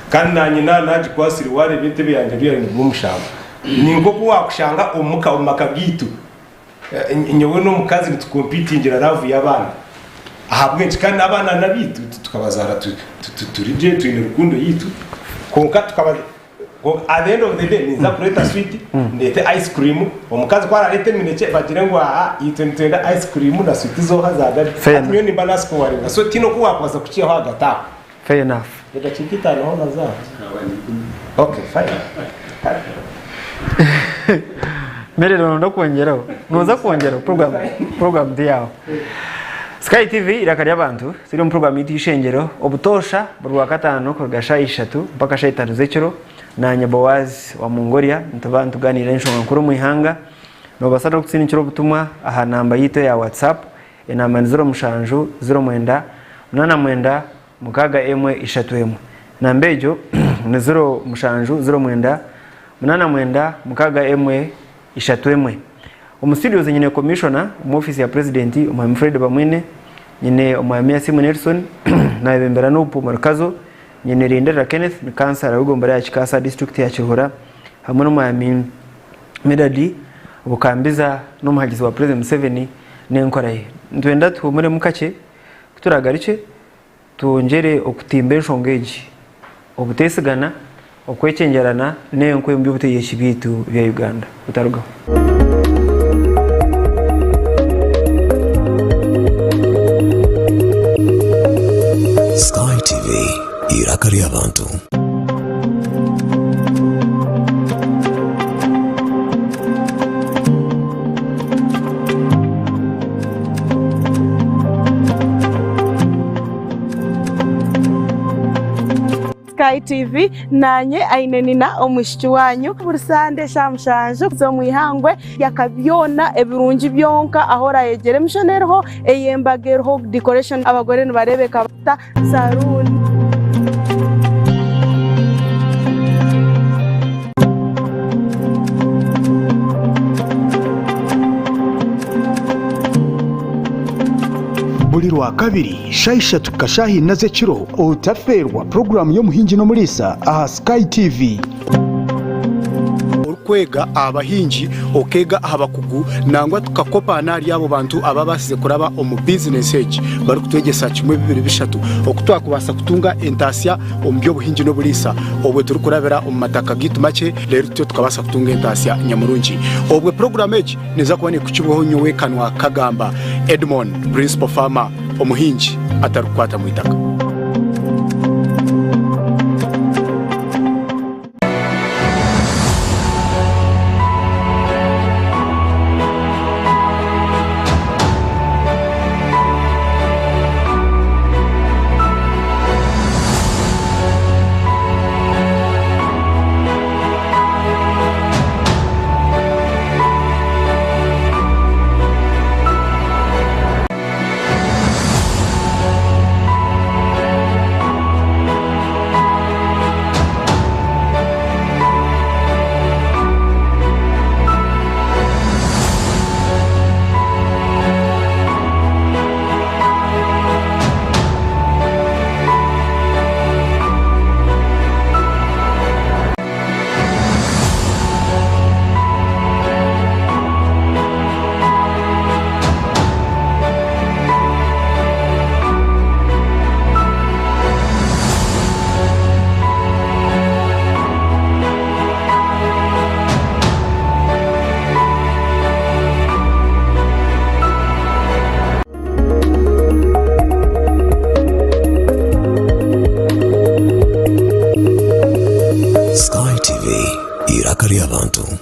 kandi nanye naje kwasira wareba entebe yanjye bya bumushanga ningo kuwakushanga umaka gitu nyewe no mukazi tukompitingira ravu y'abana ahabwe kandi abana nabitu tukabazara turije twine rukundo yitu konka tukabaza at the end of the day niza kureta sweet ndete ice cream umukazi kwara lete mineke bagire ngo yitentenda ice cream na sweet zo hazagari atyo ni balance ko wari so tino kuwakoza kukiyeho hagata fair enough reka chikitano ho naza okay fine merero ndo kongeraho noza kongera program yawo SkyTv irakari abantu ziri mu program y'Eishengyero obutosha burwa gatano ko gasha 3 mpaka 5 z'ekiro na Boaz wa Mongolia ntabantu ganira inshonga nkuru mu ihanga no basara kutsinikiro butumwa aha namba yito ya WhatsApp enamba 0 mukaga emwe 3 nambejo ni 0 mukaga emwe 3 umustudios nyine commissioner mu office ya president umwami Fred Bamwine nyine umwami Simon Nelson na ibembera no markazo nyine Rindera Kenneth ni kansara y'ugombara ya Kikasa district ya Kihora hamwe n'umwami Medadi ubukambiza n'umuhagizi wa president Museveni n'enkoraye ntwenda tumure mukake kuturagarice tongere okutimba enshongeji obutesigana okwecengerana n'enkwe mu by'obutegeki bitu bya Uganda utarugaho SkyTv irakari abantu SkyTv nanye ainenina omushiki wanyu burisande shamushanju zo mwihangwe yakabyona ebirungi byonka ahora yegere mishonerho eyembagerho decoration abagore nibarebeka bata saruni buri rwa kabiri shaisha tukashahi naze kiro utaferwa program yo muhingi no murisa aha SkyTv kwega abahingi okega abakugu nangwa tukakopa nari yabo bantu ababasize kuraba omu business age bari kutwegesa kimwe 2-3 okutwakubasa kutunga entasya omu by'obuhingi no burisa obwe turi kurabera omu mataka gitu make rero tyo tukabasa kutunga entasya nyamurungi obwe program age neza kubone kukibwaho nyowe kanwa kagamba Edmond principal farmer omuhingi atarukwata mu itaka y'abantu.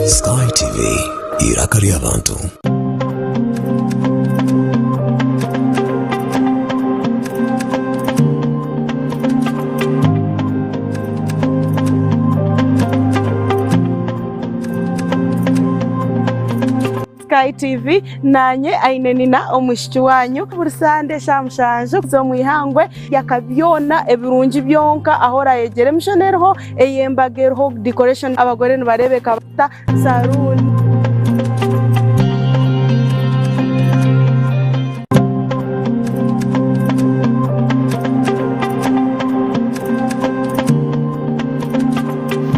Sky TV iraka ry'abantu. SkyTv nanye ainenina omushiki wanyu burisande shamushanju zo mwihangwe yakabyona ebirungi byonka ahora yegere mishonerho eyembagerho decoration abagore nibarebeka bata saruni.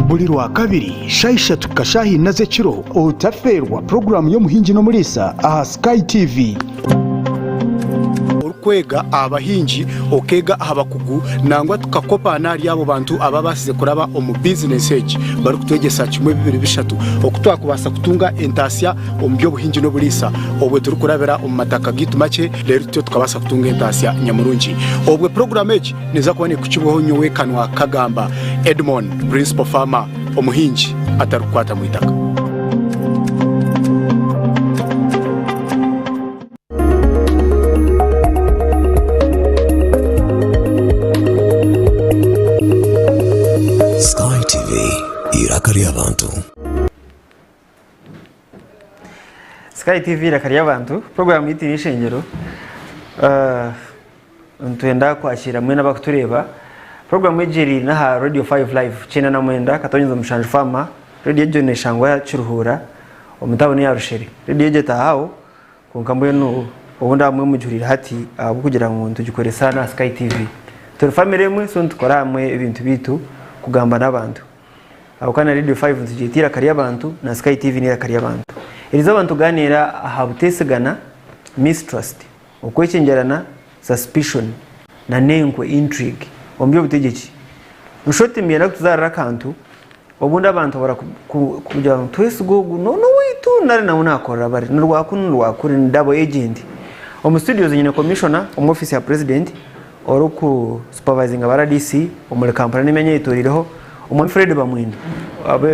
buri rwa kabiri shaisha tukashahi naze kiro utaferwa program yo muhingi no murisa aha Sky TV kwega abahingi okega abakugu nangwa tukakopa nari yabo bantu ababasize kuraba omu business age bari kutwegesa kimwe 2023 okutwakubasa kutunga entasya omuby'obuhingi no burisa obwe turi kurabera omu mataka gitu make rero tyo tukabasa kutunga entasya nyamurungi obwe program age neza kubone kukiboho nyowe kanwa kagamba Edmond principal farmer omuhingi atarukwata mu itaka. Sky TV iraka ry'abantu. Sky TV iraka ry'abantu program yitwa Eishengyero. Ntwenda kwakira mwe n'abakutureba program ejeri na Radio 5 Live chena na mwenda katonyeza mushanju fama radio jone shangwa chiruhura omutabone ya rusheri radio jeta hao kunkambo yenu obunda mwe mujurira hati abukugira ngo tugikoresa na Sky TV turi family mwe so ntukora mwe ibintu bitu kugamba n'abantu abukana radio 5 tugitira kari abantu na Sky TV ni kari abantu iriza abantu ganira Obutesigana mistrust okwecengerana suspicion na nengwe intrigue omuby'obutegyeki nshoti myera kutuzarira kantu obunda abantu bara kujya twesigo no witu nari nawe nakora bari nurwakuri ni double agent omu studios nyine commissioner omu office ya president oruku supervising abara DC omule kampani nimenye itorireho omu Fred bamwindo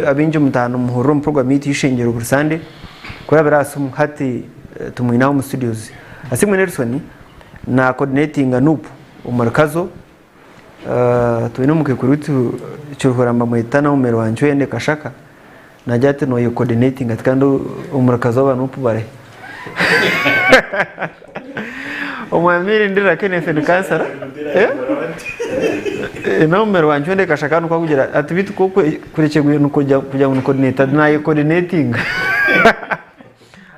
abinje mutano muhoro mu program yiti Eishengyero burisande kurabira asum hati tumwina mu studios asimwe Nelson na coordinating anup umurakazo tuino mukekurutu cyuhuramba muitana umero wanjye yende kashaka najyate no coordinating atkando umurakazo abantu bare omwamiri ndira Kenneth Kansara no umero wanjye yende kashaka nuko kugira ati bitu ko kurekeguye nuko kujya mu coordinator nayo coordinating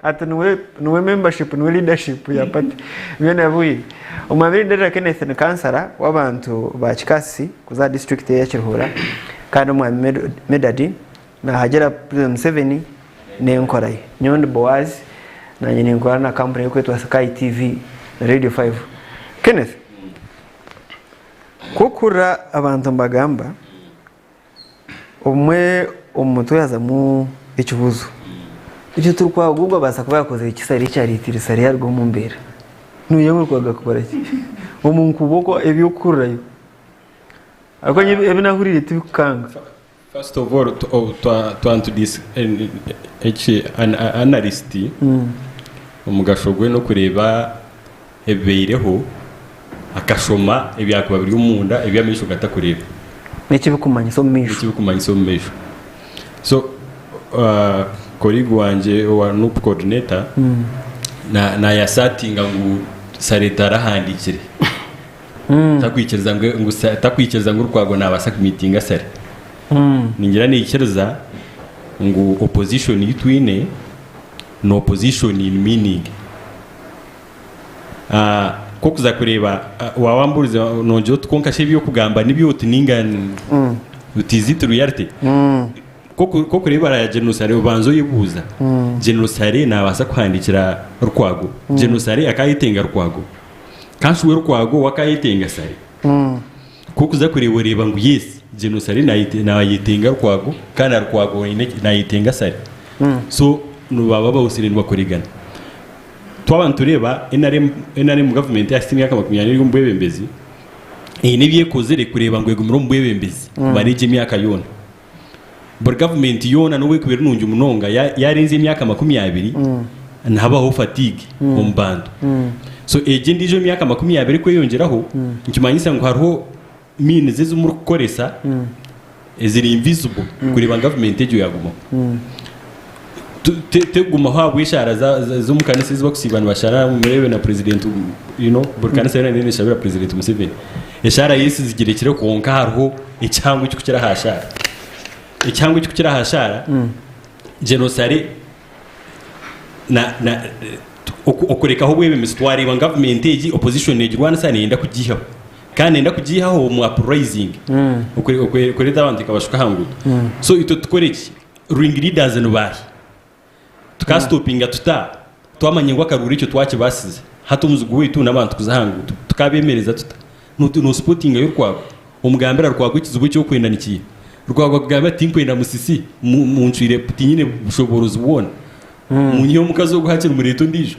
ati nuwe membership nuwe leadership ya party byone yabuye omwabiri ndera Kenneth Kansara w'abantu ba Kikasi kuza district ya Kiruhura kandi omwami Medadi na hagera President 7 nenkoraye nyondo Boaz na nyine nkora na company kwetwa Sky TV na Radio 5 Kenneth kokura abantu mbagamba umwe umuto yazamu ikibuzo icyo turukwa gugwa basa kuba yakoze ikisari cyari sari yarwo mu mbere nuyemwe kwaga kubara iki umuntu kuboko ebyukurayo ako ebinahurire tubikanga. First of all to this an analyst umugashogwe no kureba ebeireho akashoma ebyakuba biri umunda ebyamisho gatakureba n'ikibikumanyi so misho so colleague wanje wa nup coordinator na ya setting ngo saretara handikire takwikiriza ngo urwago nabasa meeting asare ningira nikiriza ngo opposition yitwine no opposition in meaning ko kuza kureba wawamburiza nonjo twonkashe byo kugamba nibyo utiningana utizitru reality ko kureba ya genocide ubanzo yibuza genocide nabasa kwandikira rwago genocide akayitenga rwago kanshi we rwago wakayitenga sare ko kuza kureba ngo yes genocide nayitenga rwago kana rwago nayitenga sare so nubaba bawusirinwa kurigana twabantu tureba NRM government ya system y'aka 20 mu bwebembezi nibiye kozere kureba ngo yegumira mu bwebembezi barije imyaka yona bur government yona no we kubera nunje umunonga yarenze imyaka 20 ntabaho fatigue mu mbando so eje ndijo imyaka 20 ko yongeraho nkimanyisa ngo hariho mine zizo muri gukoresa eziri invisible kureba government ejo yaguma teguma habwe ishara zo mukanisi ziba kusibana bashara murebe na president burkanisa yana nene shabira president Museveni ishara yesi zigerekire konka hariho icyango cyo kukira hashara genocide na okureka ho bwebe misitwari wa government eji opposition eji rwana sana yenda kugihaho kandi yenda kugihaho mu uprising okureta abantu kabashuka hangu so ito tukoreki ring leaders no bahi tukastopinga twamanye ngo akaruri cyo twake basize hato muzugu wetu nabantu kuzahangu tukabemereza no sporting yo kwago umugambira rwago ikizubu cyo kwendanikiye rwago gaba tinkwenda musisi mu ncire tinyine bushoborozi ubona munyo mukazo guhakira umureto ndijo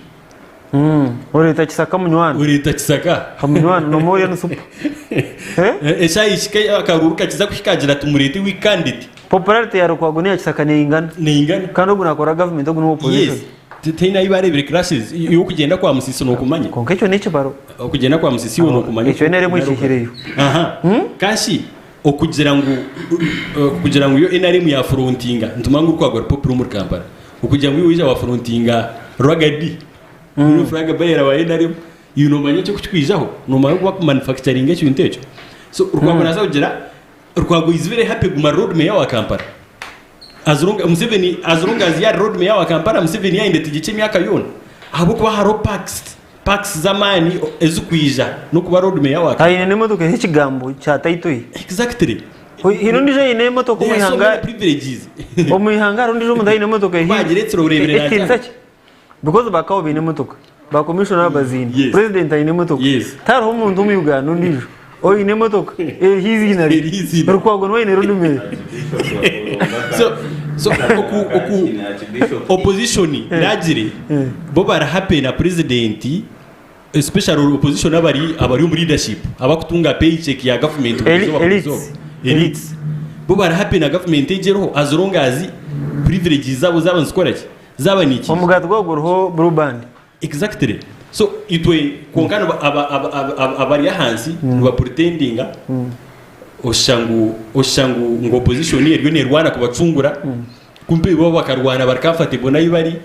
ureta kisaka munywano munywano no moyo no supu esha ishike akaruru kakiza kushikagira tumurete wikanditi popularity ya rukwago ni yakisaka neingana kandi ubu nakora government ubu no opposition tena ibarebere clashes yo kugenda kwa musisi no kumanya konkecho nico baro kugenda kwa musisi no kumanya ico nere mwishikireyo kashi okugira ngo yo NRM ya frontinga ntumangu rukwago popular mu Kampala ukugira ngo wija wa frontinga rwagadi no fraga bayera wa NRM manye cyo kutwijaho no mayo kwa manufacturing echo intecho so rukwago naza kugira rukwago is very happy guma road me ya Kampala azurunga Museveni azurunga zya road me ya Kampala Museveni yainde tigice myaka yona abo kwa haro packs zamani ezukwija no kuba road me ya Kampala ayine nemodoka hikigambo cha taitoyi exactly hino ndijo ine motoka umihanga privileges umihanga ndijo munda ine motoka hi bagiretse urebere na because bakawo bine motoka ba commissioner bazini president ine motoka taro umuntu mu Uganda ndijo ine motoka hizi inari rukwago no ine rundume so opposition ragire bo bara happy na president especially opposition abari mu leadership abakutunga paycheck ya government elites bo bara happy na government ejero azorongazi privileges zabo zabanzikoraki zabaniki omugato gwo blue band exactly so itwe konkana abari hansi ba pretendinga oshangu ngo opposition yero nerwana kubacungura kumbe bo bakarwana barkafate bona yibari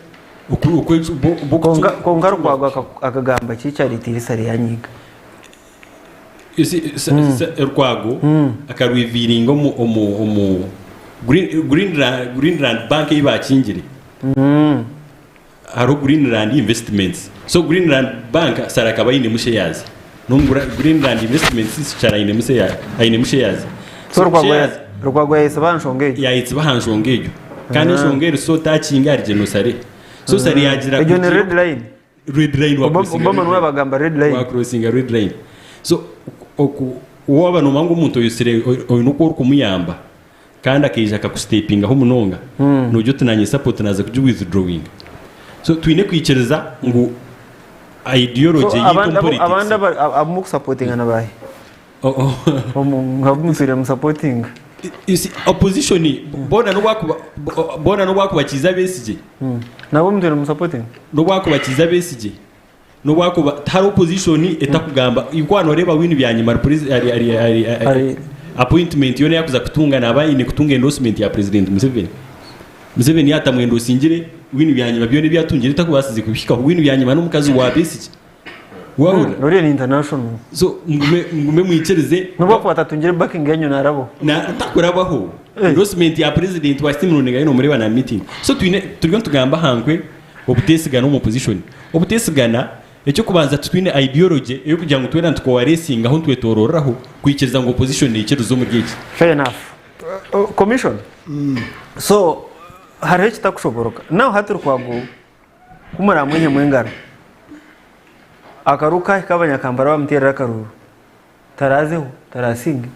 konga rwagwa akagamba cyicari sari yanyiga rwago akarwiviringa mu Greenland bank yibakingire haro Greenland investments so Greenland bank saraka bayine mushe yazi no Greenland investments cyara ine mushe yazi so rwago yahise bahanshongeyo kandi shongero so takinga genocide so sari yagira red line wa bagamba red line wa crossing red line so uwaba no mangu umuntu yusire nuko kumuyamba kandi akija akakustepinga ho munonga nujyo tunanye support naza kuju withdrawing so twine kwicereza ngo ideology y'ito politics abanda amu supporting anabaye ngabumusire mu supporting isi opposition bona no wakubakiza besije nabo mutwe mu supporting no wakubakiza besije no wakuba tari opposition etakugamba ikwano reba winu byanyima ari appointment yone yakuza kutunga nabayine kutunga endorsement ya president Museveni yatamwendo singire winu byanyima byone byatungire takubasize kubishika winu byanyima no mukazi wa besije wabona nori international so ngume mwicereze nubo kwatatungire backing yanyu narabo na takurabaho endorsement ya president wa stimulunga yino muri bana meeting so turiyo tugamba hankwe obutesigana mu opposition obutesigana ecyo kubanza twine ideology yo kugira ngo twena tuko racing aho twetororeraho kwikiriza ngo opposition ikiruzo mu giki fair enough commission so hari kitakushoboroka naho haturi kwago kumara mwenye mwengaro akaruka kabanyakambara bamutera akaruru tarazeho tarasinga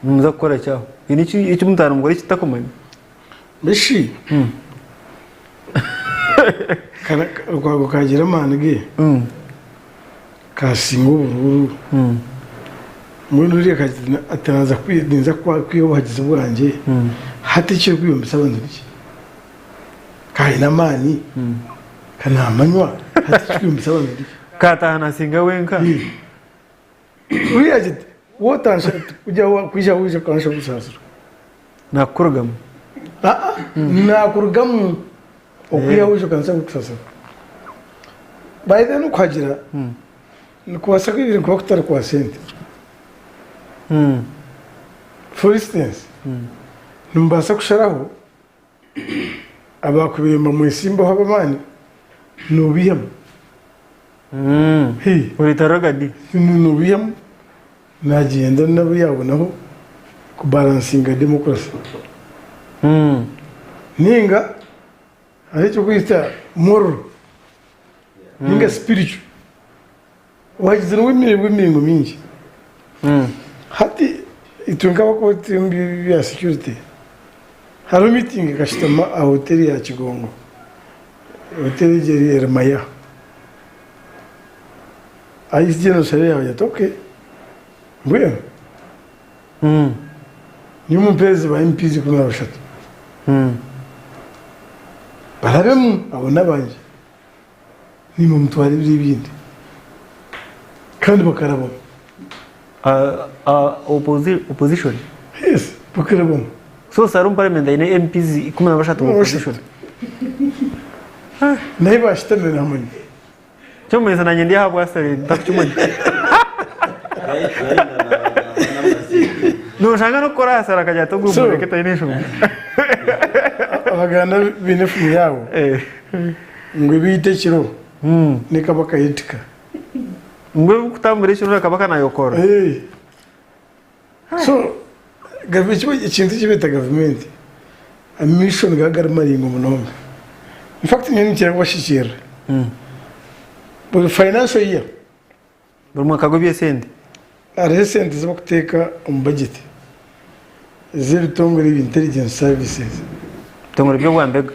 muza gukora cyaho iki mutana umugore kitakomanye meshi rwago kagira amanige kasinga ubururu umuntu uriya atanaza kwidinza kwiyobagiza ubwanjye hatikiri kwiyumvisa abandi bike kayi n'amani kanamanywa hatikiri kwiyumvisa abandi bike katahana singa wenka uriya gite wotansha ujya kwisha wisha kansha gusasura nakurugamo nakurugamo okuya wisha kansha gusasura bayide no kwagira nukwasaka ibintu kuba kutari kwa sente for instance numbasa kusharaho abakubimba mu isimbo habamani nubiyamo uritaragadi nubiyamo nagenda nabo yabonaho kubalansinga demokrasi ninga aricyo kwita moral ninga spiritual wagize w'imiringo mingi hati itunga bako timbi ya security haro meeting kashitama a hoteli ya Kigongo hoteli jeri Ermaya ayizije no sare ya toke mbwe nyumu pezi ba MPs kuna bashatu barabemu abona banje ni mu mutwari bibindi kandi bakarabona opposition yes bakarabona so sarum parliament ine MPs kuna bashatu opposition nayi bashitane namani cyomeza nanye ndi habwa sare ndakucyumanye no shanga no kora sara kajya to group reketa inesho abaganda binefu yabo ngo bitekiro nikabaka yitika ngwe kutambure cyo nakabaka nayokora so gavumenti ikintu kibeta gavumenti a mission gagarumaringo munonga in fact nyine cyangwa shikira but financial year buruma kagobye sende are sente zo kuteka budget zero tongore intelligence services tongore byo wambega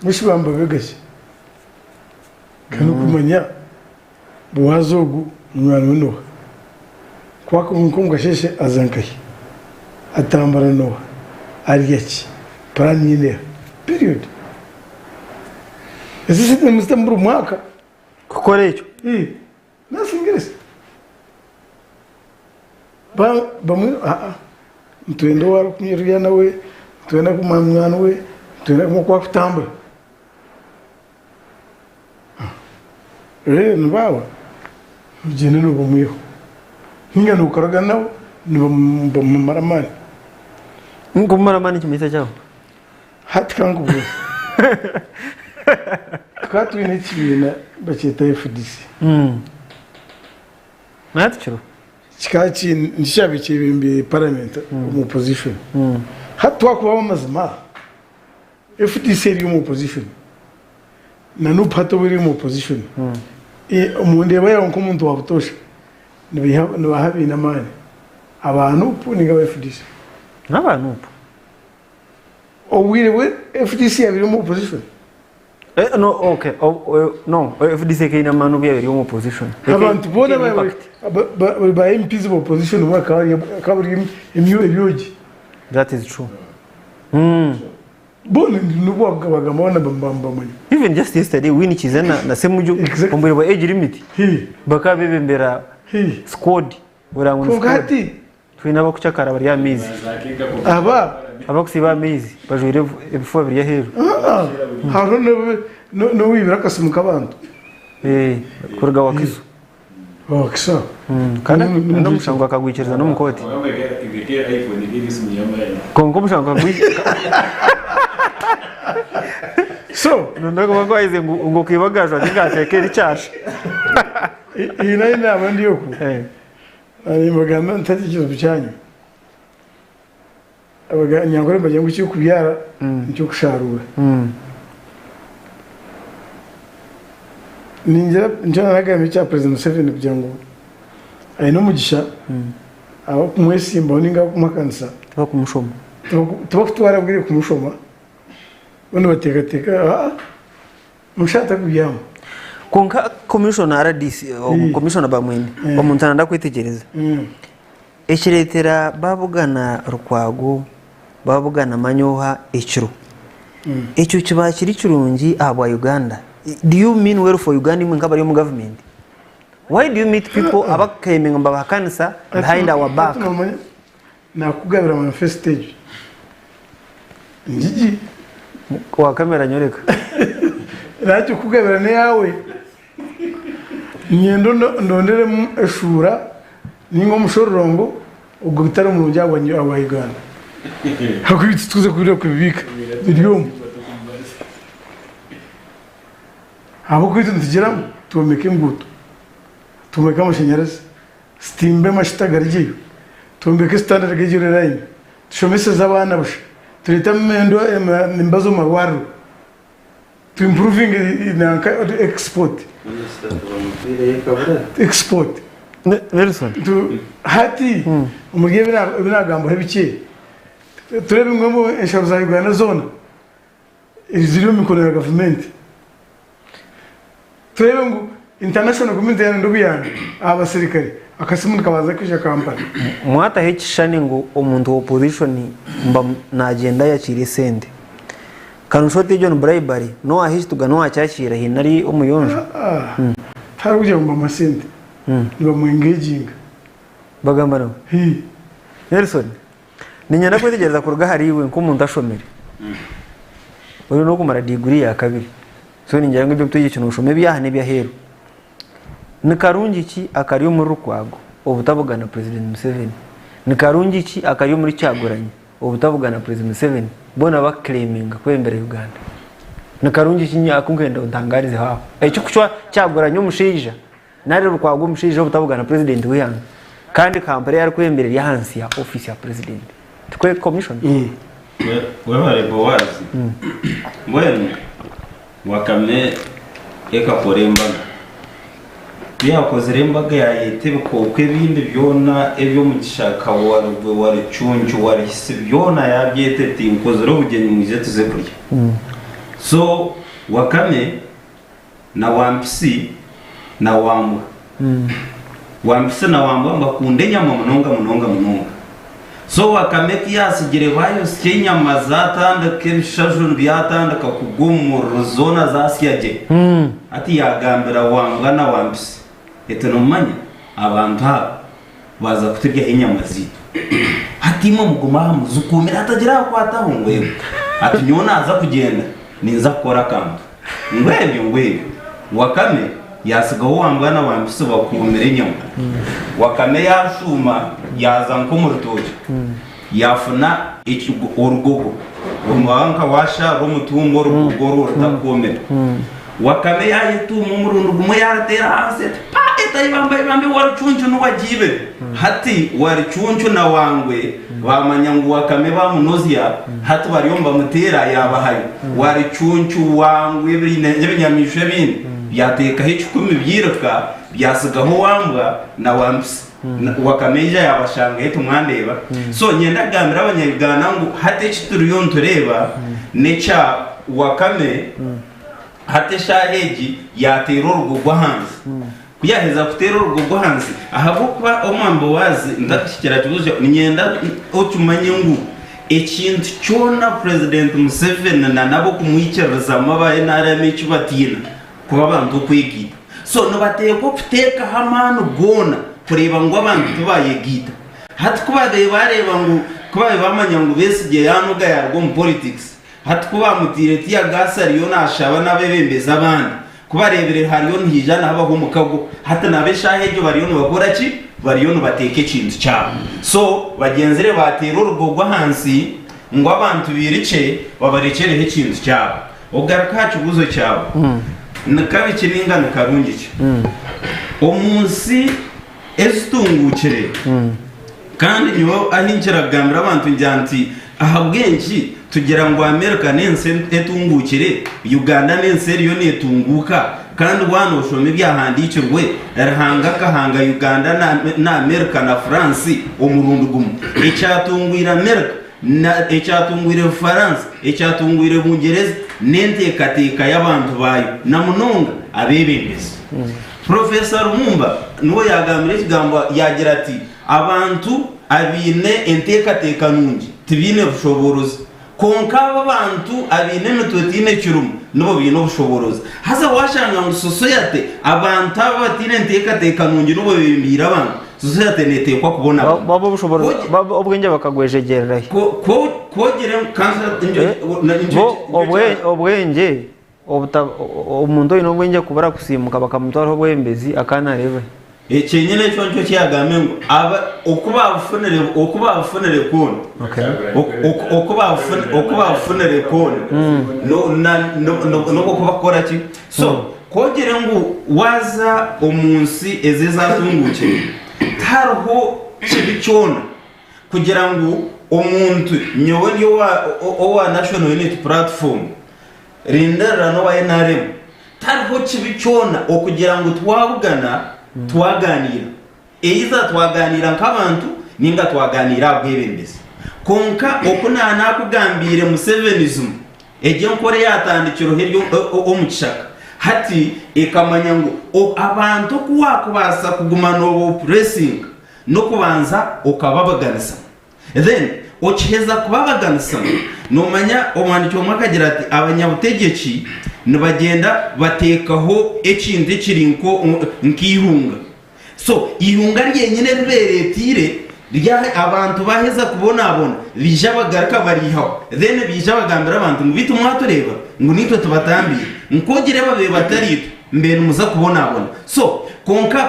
mushibamba begaje kanu kumanya buwazogu umwana w'Noha kwako nkunga sheshe azankaye atambara Noha ariyaki plan nyine period ese se mustamburu mwaka kukora icyo nasingirese bamwe mtwendo waro kunyiruya nawe twenda kumamwana we twenda kumukwa kutambura nbawa ugende no bumwiho hinga no karaga nawo no maramani ngo maramani kimisa cyaho hati kangu bwo twatwine kibina bakita FDC natchiro kikachi nishabike ibimbi parliament mu opposition hatwa kuba mazima FDC iri mu opposition na no pato biri mu opposition umuntu bayo nko umuntu wabutosha nibahabi namani abantu puninga ba FDC n'abantu we FDC abiri mu opposition no okay no FDC kina manu bya biri mu opposition abantu bona ba MPs mu opposition mu kabari imyoji that is true bona nubo bagabana bambamanya even just yesterday win kizana na semuju ombere ba age limit bakabebembera squad urangu squad twina bakuchakara bari amizi abakusiba amizi bajwire ebifo biri hejuru haro no wibira kasumuka abantu kuruga wakizo wakisa kana ndo mushango akagwikiriza no mukoti kongo mushango akagwikiriza so ndako bagwayize ngo kwibagajwa ngingatekera icyasha ina abandi yoku ari magana ntakizo bicyanyu abaganyangore bagiye ngo cyukubyara cyo kusharura ninjira njana nagamye cya president Museveni kugira ngo ari no mugisha abo kumwesimba ninga kumakanisa mushata kubyama konka commissioner RDC commissioner bamwende omuntu ananda kwitegereza ekiretera babugana rukwago babugana manyoha ekiro ekyo kiba kiri kirungi abwa Uganda. Do you mean well for Uganda mwe nkabari mu government? Why do you meet people abakeming mbabakanisa behind our back? Na kugabira mu first stage. Njiji kwa kamera nyoreka. Racyo kugabira ne yawe. Nyendo ndondere mu eshura ningo mushororongo ubwo bitari mu rujya wa Uganda. Hakubitse tuze kubira kubika. Biriyo. Abo kwito ntigeramo tumeke mbuto. Tumeke amashanyarazi. Stimbe mashitagarigiyo. Tumeke standard gejure line. Tushomese zabana busha. Turita mendo mbazo marwaru. To improving in export. Export. Nelson. To hati umugiye binagambo hebike. Turebe ngombo esharo za Uganda zone. Iziriyo mikono ya government. Turebe ngo international community ya ndubiyana abasirikare akasimu kabaza kwisha kampani. Mwata hekishani ngo omuntu opposition mba na agenda ya chiri sende. Kanushote John bribery no ahishtuga no acyakira hinari umuyonjo. Taruje mba masente. Niba mu engaging. Bagambano. Nelson. Ninyana kwitegereza kuruga hariwe nk'umuntu ashomere. Uri no kumara degree ya kabiri. So ninjye ngo ibyo tugiye ushome byahane byahero. Nikarungi ki akariyo muri rukwago obutabugana President Museveni. Nikarungi ki akariyo muri cyaguranye obutabugana President Museveni. Bona bakleminga kwembera Uganda. Nikarungi ki nyakungenda undangarize haho. Ecyo kucwa cyaguranye umushija. Nari rukwago umushija obutabugana President wiyanga. Kandi kampare yari kwemberera yahansi ya office ya President. Tukwe commission. Wewe Boaz. Bueno. Wakame eka porembaga. Bya kozere imbaga yayete bikokwe bindi byona ebyo mu gishaka warugwe waricuncu warihise byona yabyete tinkozero bugenyi muje tuze kurya. So wakame na wampisi na wambwa. Wampisi na wambwa mbakunde nyama munonga. So wakame kiyasigire bayo skenyama zatanda kebishajun byatanda kakugumuru zona zasyaje. Ati yagambira wambwa na wampisi. Etenomanya abantu baza kutirya inyama zito. Hatima muguma muzukumira atagira kwataho ngwebo. Ati nyona aza kugenda ninza kora kantu. Ngwebyo wakame yasigaho wambwa na wampisi bakumira inyama. Wakame yashuma yaza nkomurutoje. Yafuna urugogo. Umwanka washa rumutungo rugogoro rutakomera. Wakame yayituma umurundo gumwe yaratera hasi. Bambe waricuncu n'uwagibe hati waricuncu na wangwe bamanya ngo wakame bamunozya hati bariyomba mutera yabahaye waricuncu wangwe binyamishe bindi byateka hicu 10 byiruka byasigaho wambwa na wampisi wakameja yabashanga hetu mwandeba so nyenda gambira abanyabigana ngo hati kituriyo ntureba necha wakame hati shaheji yatera urugugwa hanze kuyaheza kutera urugugwa hanze ahabo kuba omwambo wazi ndakishikira kibuzo nyenda otumanye ngo ekintu cyona President Museveni na nabo kumwikiriza amabaye n'aramechi batina kuba abantu kwigita so no bateye ko kuteka hamano gona kureba ngo abantu tubayegita hati kuba bareba ngo kuba bamanya ngo Besigye yanuga yarwo mu politics hati kuba mutireti ya gasari yo nashaba nabebembeza abandi kubarebere hariyo ntijana abaho mukago hata nabeshahejo bariyo bakora ki bariyo bateke kintu cyabo so bagenzere batera urugogwa hansi ngo abantu birice babarekerehe kintu cyabo ogarakacu buzo cyabo nakabi kininga nakarungike omunsi estungukire kandi nyo ahinjira gambira abantu njanti ahabwenki tugira ngo America nense etungukire Uganda nense riyo netunguka kandi wano shome byahandikirwe erahanga kahanga Uganda na America na France omurundo gumu ecyatungwira America na ekyatungwire Bufaransa ekyatungwire Bungereza n'enteekateeka y'abantu bayo na munonga abebembezi Professor Lumumba nuwo yagambira ekigambo yagira ati abantu abine enteekateeka nungi tibine bushoborozi konka abantu abine mitotine kirumu nibo bine obushoborozi haza washanga ngo society abantu abatine enteekateeka nungi nibo bembira abantu society netekwa kubona babo obushoborozi obwenge bakagwejegererayo kogere kansa obwenge omuntu oyina obwenge kubara kusimuka bakamutwaraho obwembezi akanarebe ekyenyine ekyo nicyo kyagambe ngo okuba abufunire koona okuba abufunire koona n'okubakora ki so kogere ngu waza omunsi ezizatungukire hariho kibi kyona kugira ngu omuntu nyowe ndi owa national unity platform rinderera n'owa NRM hariho kibi kyona okugira ngu twabugana twaganira eiza twaganira nk'abantu ninga twaganira abwebembezi konka okunana akugambire Musevenism ejye nkore yatandikiro hiryo omukishaka hati ekamanya ngo abantu kuwakubasa kugumana obupressing no kubanza okababaganisa then okiheza kubabaganisa nomanya omwandiki omwakagira ati abanyabutegeki nibagenda batekaho ekintu ekiri nk'ihunga so ihunga ryenyine riberetire rya abantu baheza kubonabona bija bagaruka barihaho then bija bagambira abantu ngo bitu mwatureba ngo nitwe tubatambire nkogire babe batarito mbere muza kubonabona so konka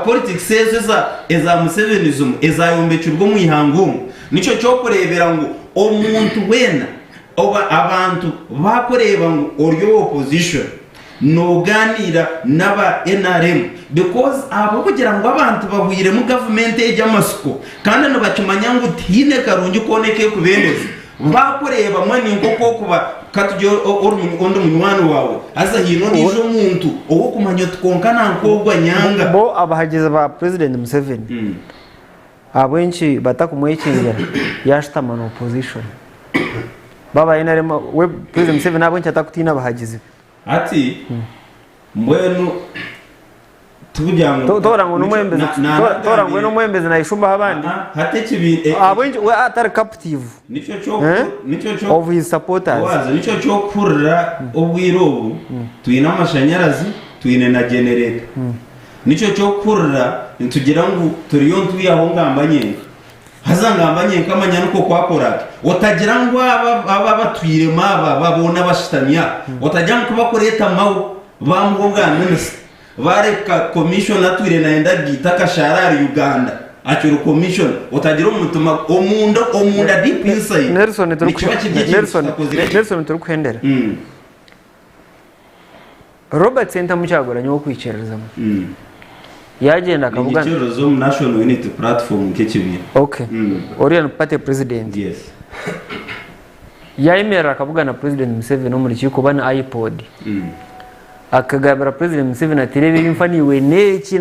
politics eza Musevenism ezayombekirwa mu ihango nico cyo kurebera ngo omuntu wena oba abantu bakoreba ngo oryo opposition no ganira naba NRM because abo kugira ngo abantu bahwire mu government y'amasuko kandi no bakimanya ngo tine karungi koneke kubendeza bakoreba mwani nkoko kuba katujyo ondo munywani wawe aza hino nijo muntu owo kumanya tukonkana nkogwa nyanga bo abahageze ba President Museveni abenshi batakumwekingera yashitama no opposition baba NRM we President Museveni abenshi atakutina abahagize ati mbwenu tujyango tora ngo numwembeze na ishumba abandi hate kibi abenshi we atari captive nico cyo of his supporters waza nico cyo kurra obwirobu tuyina amashanyarazi tuyine na generator nico cyo kurra ntugira ngo turiyo ntuyaho ngambanye hazangambanye kamanya nuko kwakora otagira ngo aba batwire maba babona bashitamya otajya kuba koreta mawo bamwoga nese bareka commission atwire naenda gita kasharari Uganda akiro commission otagira umutuma omunda deep inside Nelson turukwendera Robert Center mucyagora nyo kwicerezamo yagenda akavuga zo National Unity Platform kekibira okay Orion Party President yes yayimera akavuga na President Museveni muri kiko bana iPod akagabira President Museveni atirebe imfaniwe neki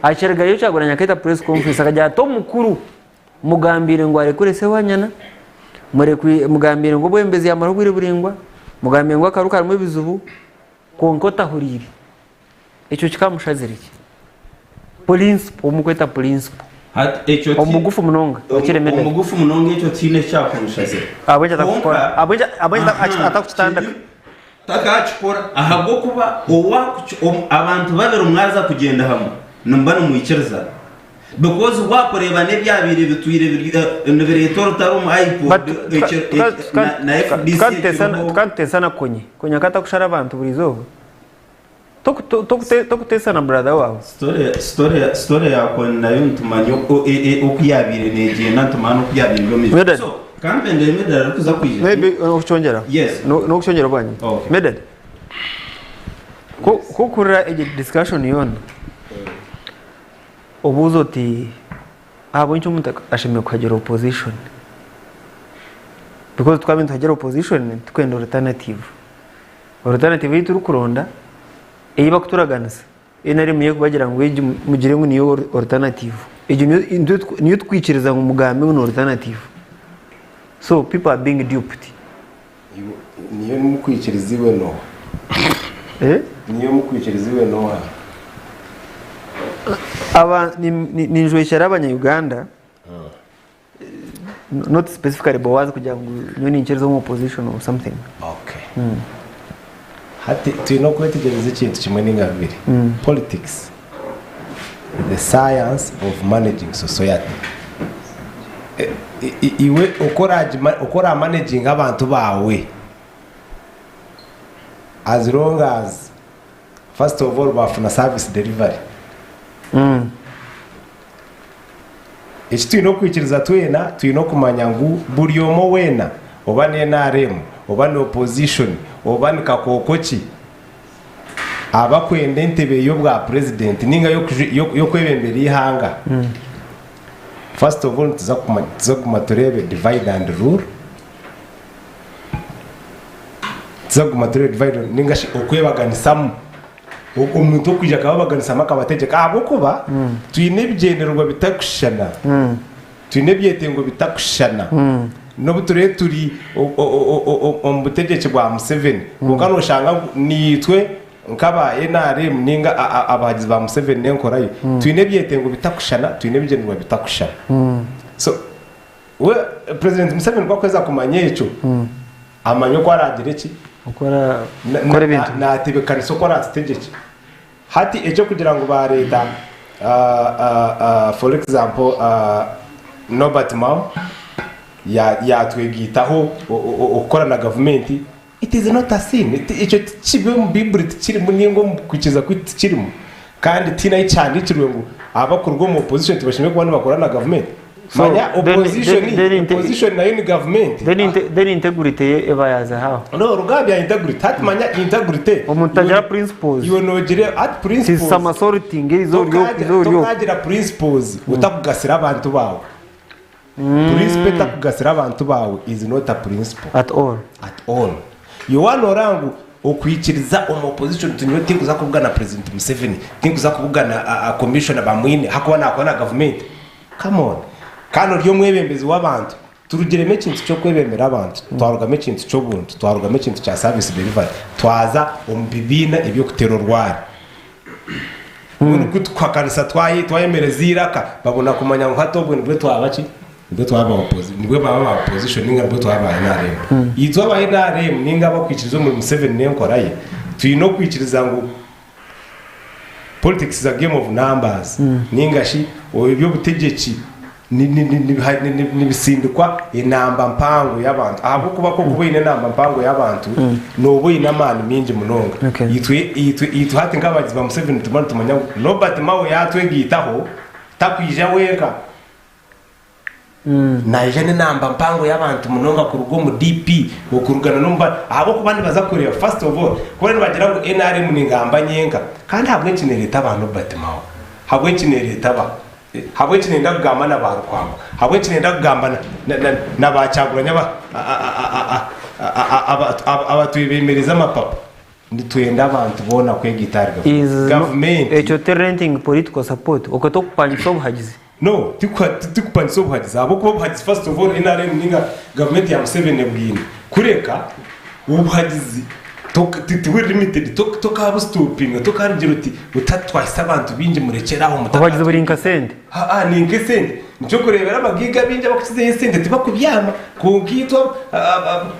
acherega yo cyagoranya keta press conference akajya to mukuru mugambire ngo arekure se wanyana mugambire ngo bwembezi ya marugwire buringwa mugambire ngo akaruka mu bizubu konkota hurire icyo kikamushaziriki police umukweta police hat echo omugufu munonga okiremede omugufu munonga icyo tine cyakurushazira abonja atakukora abonja atakutanda takachikora ahabo kuba abantu babera umwaza kugenda hamwe numbana muyikereza because wakoreba ne byabire bitwire biretora tarum iPod na FDC kantesana konya katakushara abantu burizo tokutesana brother wawe story yako nayo ntumanyo okuyabire negiye nantumana okuyabire ngomi so kampende medal kuza kwiye maybe okuchongera yes no okuchongera bwanyi medal ko kurira discussion yon obuzo ti abonye umuntu ashimye kuhagera opposition because twabintu hagera opposition twenda alternative yitu rukuronda eyiba kuturaganisa enari muye kubagira ngo mugire ngo niyo alternative niyo twikiriza ngo umugambi w'ino alternative so people are being duped niyo mukwikiriza iwe no niyo mukwikiriza iwe no aba ni njwekera abanya-Uganda not specifically Boaz kugira ngo niyo ninkiriza mu opposition or something hati tuyino kwetegereza ikintu kimwe n'ingabire politics the science of managing society iwe ukora managing abantu bawe as long as first of all bafuna service delivery iki tuyino kwikiriza tuyino kumanya ngo buri omo wena oba ne NRM oba ne opposition oba ni kakokoki abakwenda entebe yo bwa president ninga yo kwebembera ihanga first of all tuza kumaturebe divide and rule tuza kumaturebe divide ninga okwebaganisamu umuntu okujya kabaganisama akabategeka abo kuba tuyine bigenderwa bitakushana tuyine byetengo bitakushana no buture turi omubutegeki bwa Museveni ngano shanga nitwe nkaba NRM ninga abagizi ba Museveni nenkorayo tuyine byetengo bitakushana tuyine bigenderwa bitakushana so we president Museveni kwakweza kumanya echo amanyo ko aragira iki ukora bintu natebekaniso ko arategeki hati echo kugira ngo ba leta for example Norbert Mao yatwegitaho ukora na government it is not a sin icyo kibe mu Bible kirimo ningo kwikiza kwitirimu kandi tina cyane kirwe ngo abakurwa mu opposition tibashime kubana bakora na government manya opposition nayo ni government then integrity ebayaza how no rugabya integrity hati manya integrity umutagira principles you know gire at principles some sorting izo kagira principles utakugasira abantu bawe principle kugasira abantu bawe is not a principle at all you want orangu okwikiriza opposition tunyo tinkuza kubugana president Museveni tinkuza kubugana commissioner bamwine hakubona akona government come on kano ryo mwebembezi w'abantu turugireme ikintu cyo kwebembera abantu twarugame ikintu cyo buntu twarugame ikintu cya service delivery twaza ombibina ibyo kuterorwara umuntu kutwakanisa twayemereza iraka babona kumanya ngo hatobwe nibwe twabaki nibwe twaba opposition nibwe baba opposition ninga nibwe twaba NRM yitwa aba NRM ninga bakwikiriza mu Museveni nenkoraye tuyino kwikiriza ngo politics is a game of numbers ninga shi obutesigana ni bisindikwa inamba mpango y'abantu ahubwo kuba ko kubine namba mpango y'abantu nobo inamani minje munonga yitwe hati ngabagizi ba Museveni tumanya Robert Mao yatwegitaho takwija weka naje ne namba mpango y'abantu munonga ku rugo mu DP okurugana numba ahubwo kubandi bazakorera first of all kubandi bagira ngo NRM ningamba nyenga kandi habwe kinereta abantu Robert Mao habwe kinereta ba habwe kinenda kugamba n'abantu kwabo habwe kinenda kugamba n'abacaguranya abatuyemereza amapapa nditwenda abantu bona kwegitari government echo renting political support okoto kupanyisa obuhagizi no tikupanyisa obuhagizi abo kuba obuhagizi first of all NRM ninga government ya Museveni bwine kureka obuhagizi we limited toka stopping tokarigiro uti utatwahisa abantu binje murekeraho mutabagize buri nkasende ni nkasende nicyo kurebera abagiga binje bakukize sente tibakubyama kungitwa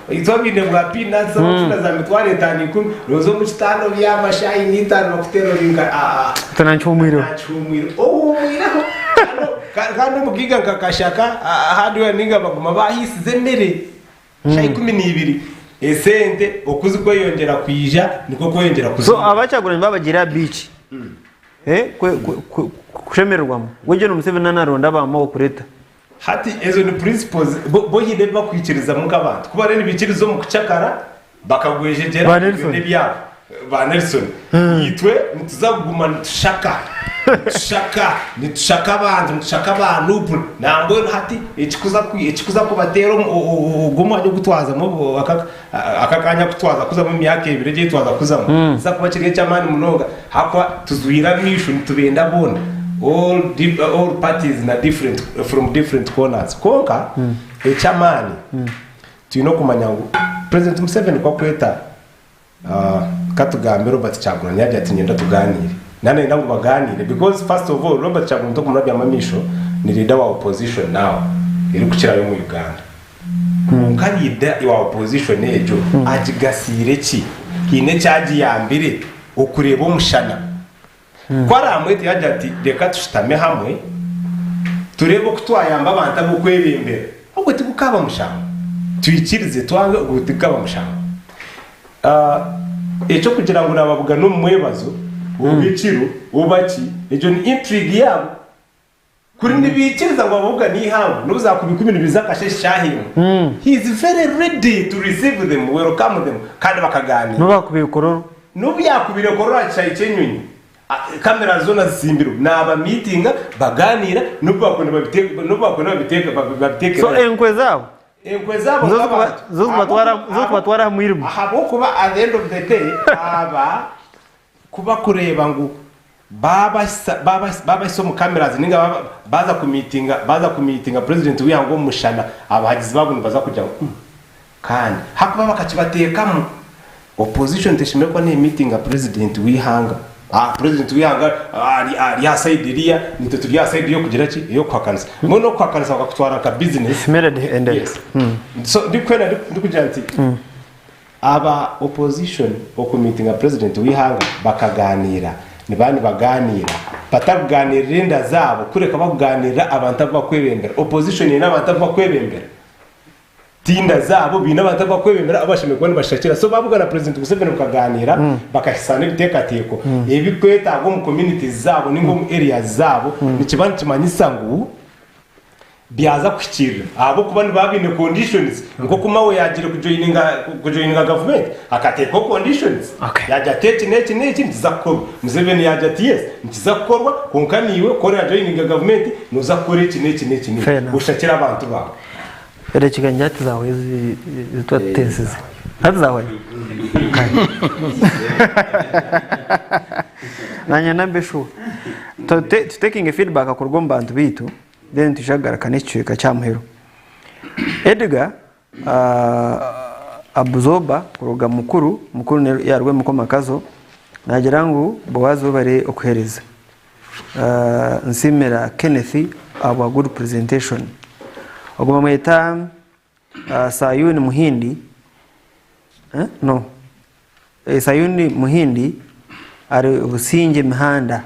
itwa bine bwa peanuts abafuna za mitware 5 rozo mu kitano byamashayi n'itano bakutero ringa tananchumwiro mwiraho kandi umugiga ngakashaka hadiwe ninga baguma bahisize mere shayi 12 esente okuzi kweyongera kwija niko kweyongera kuzi so abacaguranye babagira beach kushemerwamo weje no Museveni naronda bamo kureta hati ezo ni principles bo hide bakwikiriza mu kabantu kuba rene bikirizo mu kucakara bakagwejejera ne byabo ba Nelson yitwe mutuzaguma ntushaka nitushaka abantu nambo hati ekikuza kubatero ugumo ajyo gutwaza mu akakanya kutwaza kuza mu myaka 2 je twaza kuzamo za kuba kirye cyamani munonga hakwa tuzwira mishu ntubenda bona all parties na different from different corners konka echamani tuyino kumanya ngo President Museveni kwa kweta katugambe Robert Kyagulanyi yaje ati ngenda tuganire nane ndago baganire because first of all Robert Kyagulanyi kumurabya amamisho ni leader wa opposition now iri kukira yo mu Uganda kandi leader wa opposition ejo ajigasire ki ine cyaji yambire okureba umushana kwaramwete yaje ati reka tushitame hamwe turebe kutwayamba abantu abo kwebembera ahubwo tikukaba mushana tuyikirize twange ugutikaba mushana echo kugira ngo nabavuga no mwebazo ubiciro ubaki ejo ni intrigue yabo kuri ndibikiriza ngo abavuga ni hangu n'uzakubika ibintu bizakashe shahimu he is very ready to receive them, welcome them kandi bakaganira n'ubakubira korora cyayicenyunyi kamera zona zisimbiro naba meeting baganira n'ubakona babiteka so enkwe zabo zo kubatwara mwirimu ahabo kuba at the end of the day aba kuba kureba ngo baba so mu cameras ninga baza ku meeting president wihango mushana abahagizi babuni baza kujya kandi hakuba bakakibatekamo opposition teshimwe ko ne meeting president wihanga president wihanga ya side iriya nito turi ya side yo kugira ki yo kwakanisa muno kwakanisa bakutwara ka business and yes so ndikwena ndikugira ati aba opposition oko meeting president wihanga bakaganira ni bandi baganira bataganira rinda zabo kureka baganira abantu bakwebembera opposition ni n'abantu bakwebembera tinda zabo bina abantu bakwebembera abashime kubona bashakira so bavugana president Museveni bakaganira bakahisana ibitekateko ebikweta abo mu communities zabo ningo mu areas zabo nikibandi kimanyisa ngo byaza kwikira abo kubana babine conditions ngo kumawe yagira kujoininga government akateko conditions yaja tete neti nzakoro Museveni yaja yes ntizakorwa konkaniwe kore yajoininga government nuzakore neti ushakira abantu babo ere kiganja tuzawe zitwatensize hazawe nanya nambeshu to taking a feedback akorwa mbantu bitu then tushagara n'icyo cyamuhero Edgar abuzoba kuroga mukuru yarwe mukomakazo nagira ngo Boaz bare okuhereza nsimera Kenneth aba good presentation ogoma mweta Sayuni Muhindi Sayuni Muhindi ari ubusinge mihanda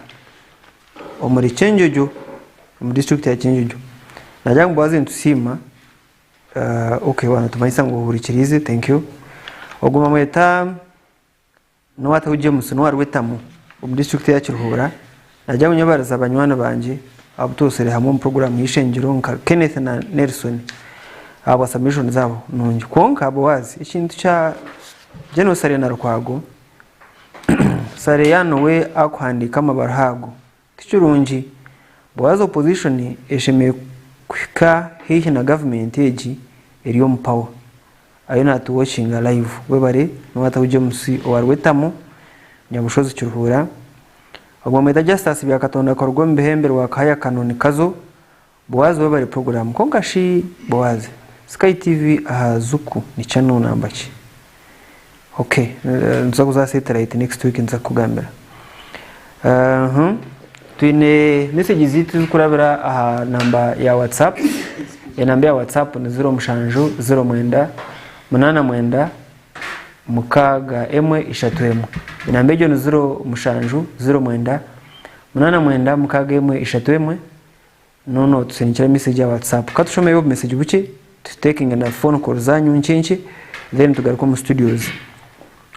omuri Cyenjojo mu district ya Cyenjojo najya ngo Boaz ntusima okay wana tumayisa ngo burikirize thank you ogoma mweta no watuje musuno warwetamu mu district ya Kiruhura najya ngo nyabaraza abanywana banje abutosere hamwe mu program Eishengyero nka Kenneth na Nelson abo submission zabo nungi konka Boaz ikintu cha genocide na rukwago sare yano we akwandika amabarahago tichurungi Boaz opposition esheme kwika hihi na government eji eriyo mpawa ayo natu watching live webare no watuje musi owarwetamo nyabushozi Kiruhura agometa justice bya katonda korwa mbehembere wakaya kanoni kazo Boaz webare program konkashi Boaz SkyTv ahazuku ni channel number ki okay nzakuza satellite next week nza kugambira twine message zitu kurabira aha namba ya WhatsApp ya namba ya WhatsApp ni 0 mukaga emwe ishatu emwe inamba ejo ni 0 mukaga emwe ishatu emwe no tusenikira message ya WhatsApp katushome yo message buke taking and phone call zanyu nchenche then tugaruka mu studios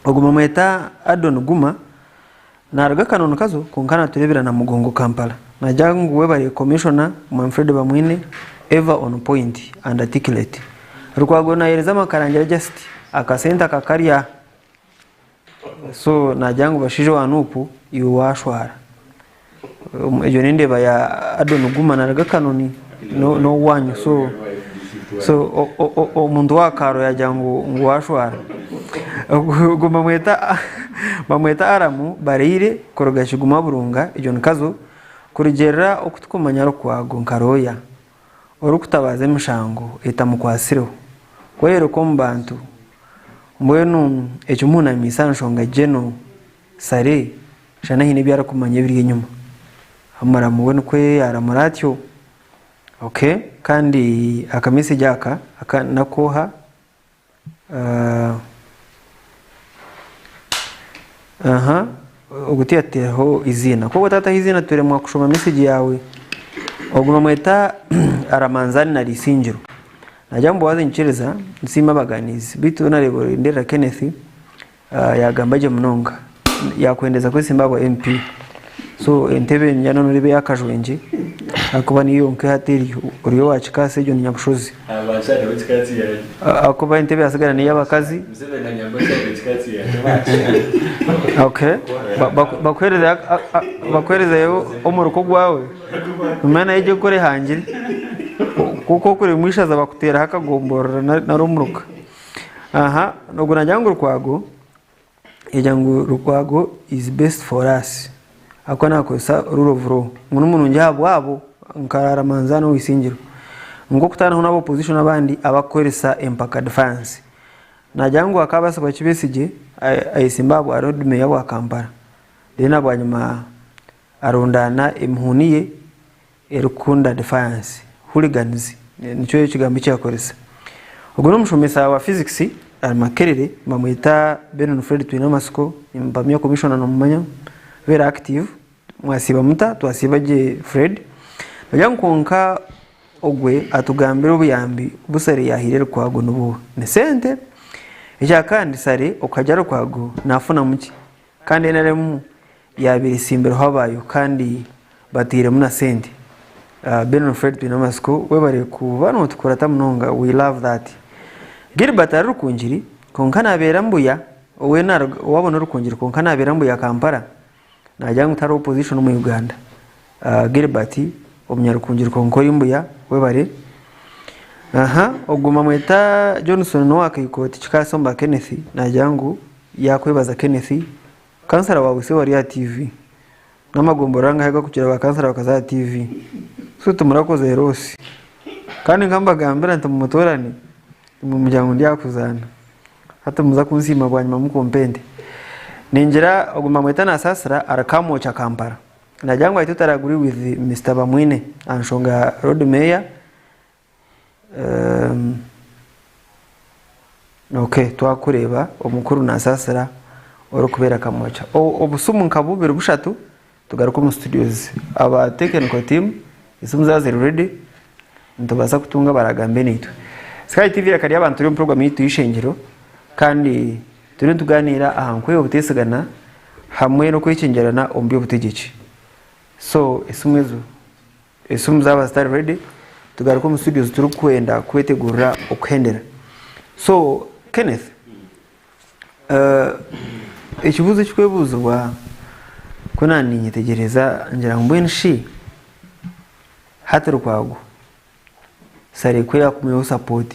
oguma mweta Adon Guma naraga kanono kazo konkana turebera na Mugongo Kampala najangu webare commissioner Manfred Bamwine ever on point and articulate rukwago na yereza makarangira just akasenta kakaria so najangu bashijo wanupu yuwashwara ejo ninde baya Adon Guma naraga kanoni no wanyu so omuntu wakaro yajangu ngwashwara guma mweta Aramu barire koroga shiguma burunga ejo nkazo kurigera okutukumanya rukwago nkaroya orukutabaza emishango etamukwasireho kwero ko mu bantu mbwenu ekyo munamisa nshonga jeno sare shana hine byara kumanya biri inyuma amara mubone kwe aramuratyo okay kandi akamisi jaka nakoha ogutiyateho izina ko batata izina ture mwakushoma message yawe oguma mweta aramanzani na Eishengyero najya mbowaze nchereza nsima baganizi bitu narebo ndera Kenneth yagambaje munonga yakwendeza ko Zimbabwe MP so entebe njana nuribe yakajwenje akuba niyo nke hateri uriyo wachikase jo nyakushozi abashaka witsikatsi yaje akuba entebe asigara ni yabakazi mzebe na nyambasha witsikatsi yaje okay bakwereza yo omuruko gwawe umana yeje kore hangire kuko kuri mwishaza bakutera hakagombora na rumruka aha nogo najyango rukwago ejango rukwago is best for us akona kosa rule of law umuntu njabo wabo nkarara manzano Eishengyero ngo kutana hona opposition abandi abakweresa empaka defense najyango akabasa bakibesije Zimbabwe road mayor wa Kampala dena bwanyuma arondana imhuniye erukunda defense hooligans nicho kigambo cyakoresa ubwo n'umushomesa wa physics armakerere bamwita Benon Fred Twinamasco imbamya commissioner no mumanya very active mwasiba muta twasibaje Fred bajya konka ogwe atugambira ubuyambi busare yahirere kwago nubu ne sente ija kandi sare okajya kwago nafuna muki kandi naremu yabiri simbero habayo kandi batire muna sente Benon Fred Twinamasco webare ku bano tukorata munonga we love that Gilbert arukunjiri konka nabera mbuya owe na wabona rukunjiri konka nabera mbuya Kampala najyangu tari opposition mu Uganda Gilbert omnyarukunjiri konko imbuya webare oguma mweta Johnson no akayikoti kikasomba Kenneth najyangu yakwebaza Kenneth kansara wawe se wari ya TV namagomboranga hega kugira bakansara bakaza TV so tumurakoze Rosi kandi ngamba gambira ntamutorane mu muryango ndiyakuzana hata muza kunsima bwanyuma mukompende ninjira oguma mweta na sasara arakamo cha Kampala najyangu itutaraguri with Mr. Bamwine anshonga road mayor okay twakureba omukuru na sasara orokubera kamocha obusumu nkabubira bushatu tugaruka mu studios aba technical team isumuzaze ready ntubasa kutunga baragambe nitwe SkyTV yakari abantu turi mu program yitu Eishengyero kandi turi tuganira ahankwe Obutesigana hamwe no kwicengerana omuby'obutegyeki so isumuzaba start ready tugaruka mu studios turi kwenda kwetegura okhendera so Kenneth ikibuzo cy'kwebuzwa kunani nyitegereza ngira ngo mbwenshi hatero kwago sare kwera kumwe support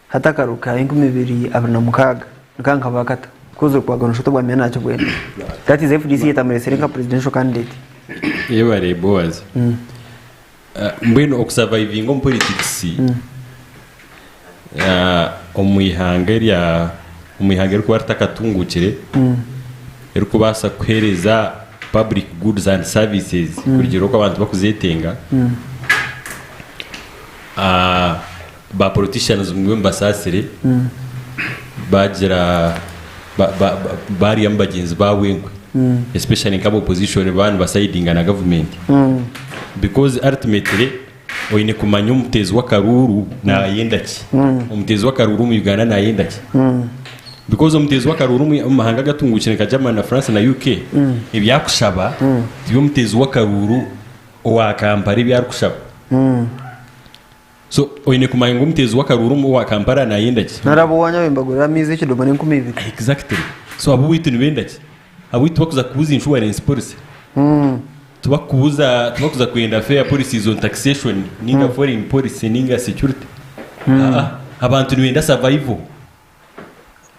hatakaruka 2026 nkanka bakata kuzo kwago nshoto bwa mena cyo bwene that is FDC yetamureserenga presidential candidate yebare Boaz mbwino okusurviving on politics omwihangeri kwarta katungukire eriko basa kwereza public goods and services kurigero ko abantu bakuzetenga ba politicians mwe mbasasire bagira bari ambagenzi bawenkwe especially in opposition bantu basidinga na government because ultimately oyine kumanya umutezi w'akaruru na yendaki umutezi w'akaruru mu Uganda na yendaki because umutezi w'akaruru mu mahanga gatungukire ka Germany na France na UK ibyakushaba tiyo mutezi w'akaruru wa Kampala ibyakushaba so oyine kumanya ngo umutezi w'akaruru mu wa Kampala na yendaki narabo wanyabembagura mize kidomane 12 exactly so abo witu nibendaki abo witu bakuza kubuza insurance policy tubakubuza kwenda fair policies on taxation ninga foreign policy ninga security abantu niwenda survival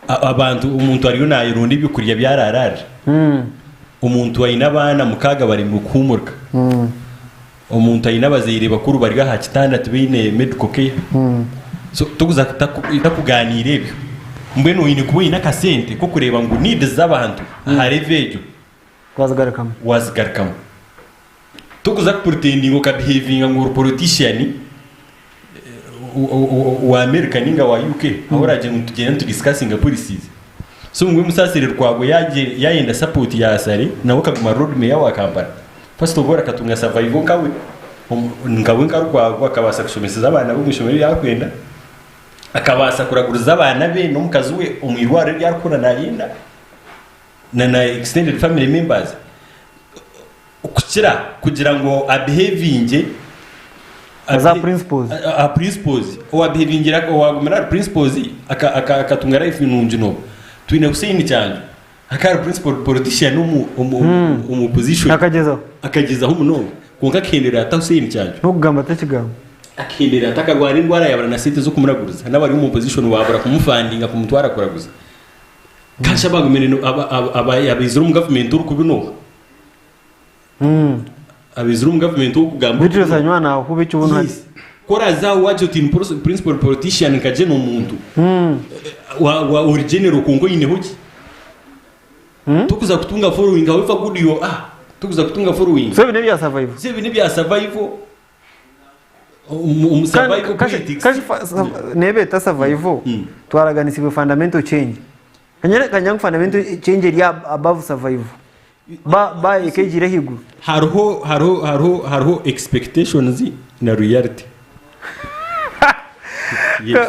abantu umuntu ariyo nayirundi byukuriya byararara umuntu ayina abana mukaga bari mu kumurka umuntu ayina abazire bakuru bari gaha kitandatu bine medical care so tuguza kuganira ebyo mbwenu yini kubina kasente ko kureba ngo needs z'abantu harevejo wazigarukamo tuguza pretending ka behaving ngo politician wa America ninga wa UK ahoraje tugenda tudiscussing policies so ngwe musasire rwago yayenda support ya asari nawo kaguma road mayor wa Kampala first of all akatunga survival kawe ngawe ngarwago akabasa kushomesa abana bo mwishomero yakwenda akabasa kuraguriza abana be no mukazi we umwirware ryarukora nayenda na extended family members kugira ngo abehavinge za principles o abehavingira ko wagumira principles akatunga life nunje no twine kusini cyane akara principal politician umu position akageza ho muno kunga kendera atasini cyane no kugamba atakigamba akendera atakagwara indwara yabara na site zo kumuraguriza nabari mu position wabura kumufandinga kumutwara kuraguza kasha bagumene abizuru mu government uri kubino abizuru mu government uri kugamba bityo sanywana kubi cyubuntu hadi kora za waje tin principal politician kaje no muntu wa original kongo ine hoki tukuza kutunga following awifa good yo tukuza kutunga following so bine bya survival survival politics nebe ta survival twaraganisiwe fundamental change kanyang fundamental change iri above survival ba ekejire higuru haro expectations na reality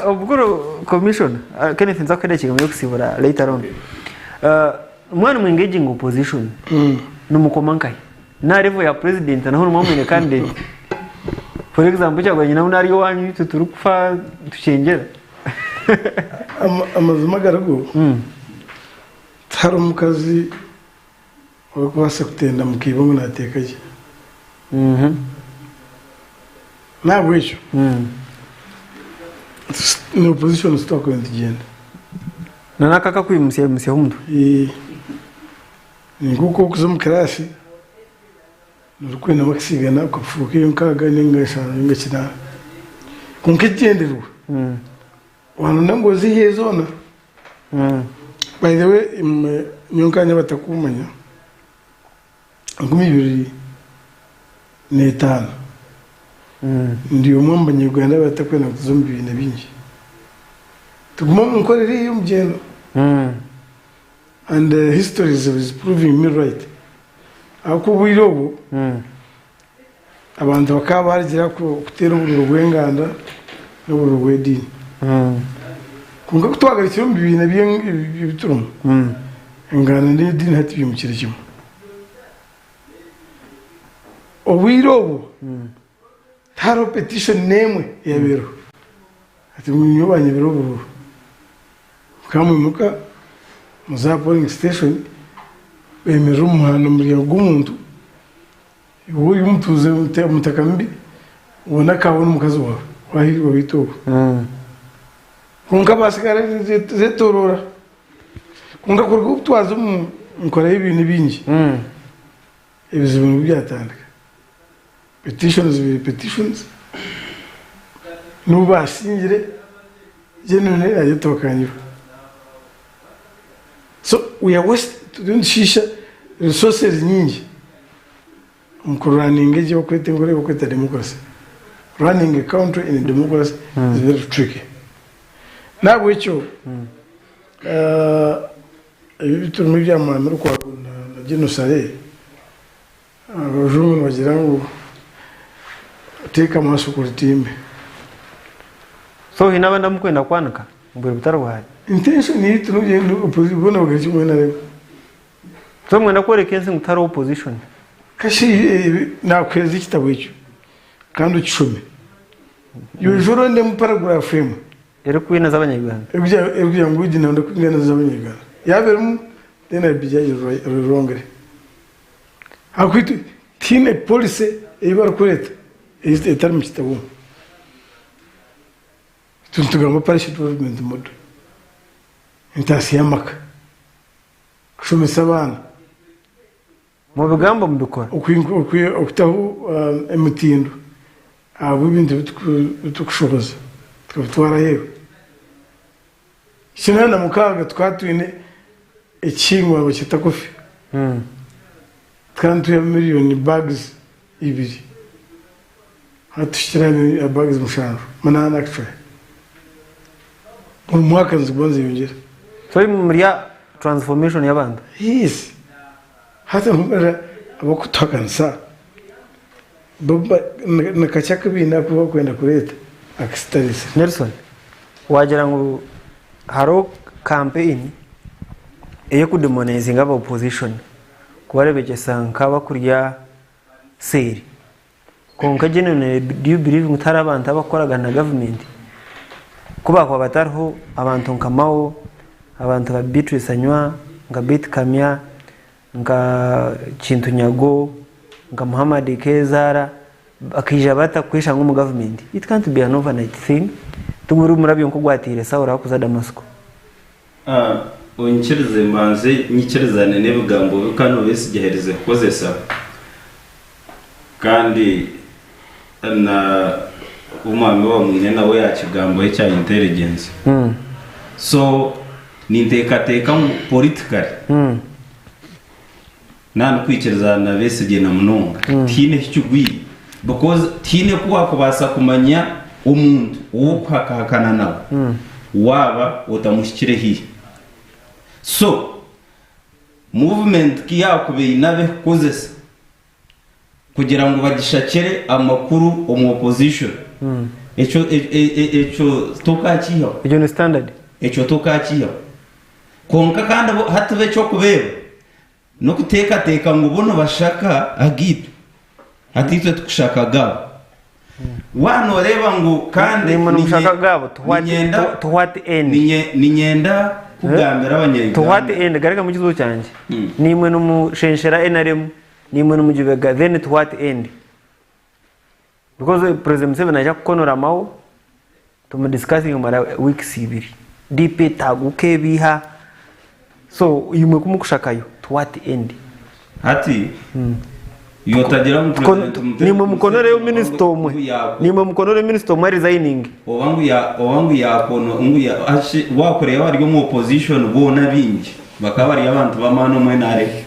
ubwo commission Kenneth nzakode kigamyo kusibura later on mwana mu engaging opposition numukomankai na level ya president na hono mwamene candidate for example cyagwa nyina munari yo wanyu tuturukufa tucengera amazima garago taro mukazi wakwase kutenda mukibongo natekaje nabwo icyo ni opposition stock indigenda nanakaka kwimusiya umuntu nguko kuzo classe nurukwena bakisigana kufuka iyo nkaga n'ingasana n'ingakina kunkigenderwa wano nangozi hezona by the way nyonkanya batakumanya ngumi biri netana ndiyo mwamba nyuganda batakwena kuzombi na bingi tuguma munkorera iyo mugendo and history is proving me right akubuirobo abantu bakaba baragira ko kutera uburo bwenganda n'uburo bwedini kunga kutwagarikira mu bibina by'ibiturumo ingana n'idini hati byumukire kimwe obuirobo taro petition nemwe yabero ati munyobanye biro buru kamunuka muza polling station bemera umuhano muri gumuntu uyu mutuze mutakambi ubona kabona umukazi wawe wahirwa bitoba kunga basigara zetorora kunga kurwa utwaza umukora y'ibintu bingi ibintu byatandika petitions nubasingire jenone ayitokanyira so we are tudundishisha resources nyingi running eje okwete ngore okwete democracy running a country in a democracy is very tricky nabwo icyo ibitu mu byamana kwa na genocide abajungu bagira ngo teka amaso kuri time so hinabanda mukwenda kwanuka mbere butarwaye intention ni tunuje opposition bagaje mwena rero so mwenda kwerekense ngutari opposition kashi nakwezi kitabo icyo kandi ucumi yujoro nde mu paragraph imwe ere kwina z'abanyarwanda ebya ngudi nanda kwina z'abanyarwanda yabermu dena bijaje rongere akwitu tine police ebar kureta este term kitabo tuntugamba parish development mode intasi yamaka kushomesa abana mu bigambo mbikora okutaho emitindo abo ibintu bitukushoboza tukabitwara yewe kinana mukaga twatwine ekingwa bakita kofi twantuye miliyoni bags ibiri hatushirana bags mushanu manana actually umwaka nzibonze yongera so muri ya transformation y'abantu yes hata mbara abakutakansa baba nakachaka bina kuba kwenda kureta akistarisa Nelson wagira ngo haro campaign eyo kudemonizinga aba opposition kubarebegesa nkaba kurya seri konka genene do you believe mutara abantu abakoraga na government kuba kwa batariho abantu nkamawo abantu ba Beatrice Anywa nga Bit Kamya nga Kintu Nyago nga Muhammad Kezara akija batakwisha ngo mu government it can't be an overnight thing tumuri murabyo nko gwatire saura kuza Damasco onchirize manze nyikirizane n'ebigambo bikano besigehereze kozesa kandi na umwami wa mwine nawe yakigambo cya intelligence so nintekateka mu politically nani kwikirizana besige na munonga tine cyugwi because tine kuba kubasa kumanya umuntu uwo kwakakana nawe waba utamushikire hi so movement kiyakubeye nabe kozesa kugira ngo bagishakire amakuru omu opposition echo tokachiyo ejo ni standard echo tokachiyo konka kandi hatube cyo kubeba no kuteka ngo bono bashaka agitu hatitwe tukushaka gabo wano reba ngo kandi mushaka gabo to what end ninyenda kugambira abanyarwanda to what end garika mu kizo cyanje nimwe n'umushenshera NRM nimwe n'umujibega then to what end because President Museveni aja kukonora mawo tumu discussing mara weeks ibiri DP taguke biha so yimwe kumukushakayo to what end hati yotagira nimwe mukonore yo minister umwe nimwe mukonore minister umwe resigning owangu ya kono nguya wakoreya bari mu opposition bona bingi bakaba ari abantu bamano mwe nare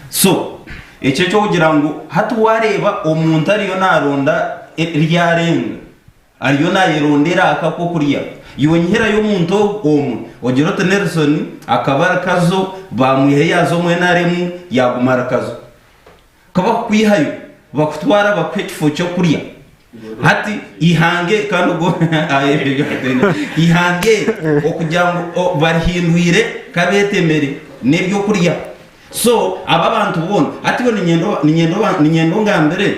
so icyo cyo kugira ngo hatu wareba umuntu ariyo naronda ryarenga ariyo nayirondera akako kuriya yonyera yo muntu omu ogirote Nelson akabara kazo bamwihe yazo mwe naremu yagumara kazo kaba kwihayo bakutwara bakwekifo cyo kuriya hati ihange kandi ubwo ihange okugira ngo barihindwire kabetemere nebyo kuriya so aba bantu bona ati bo ninyendo ngambere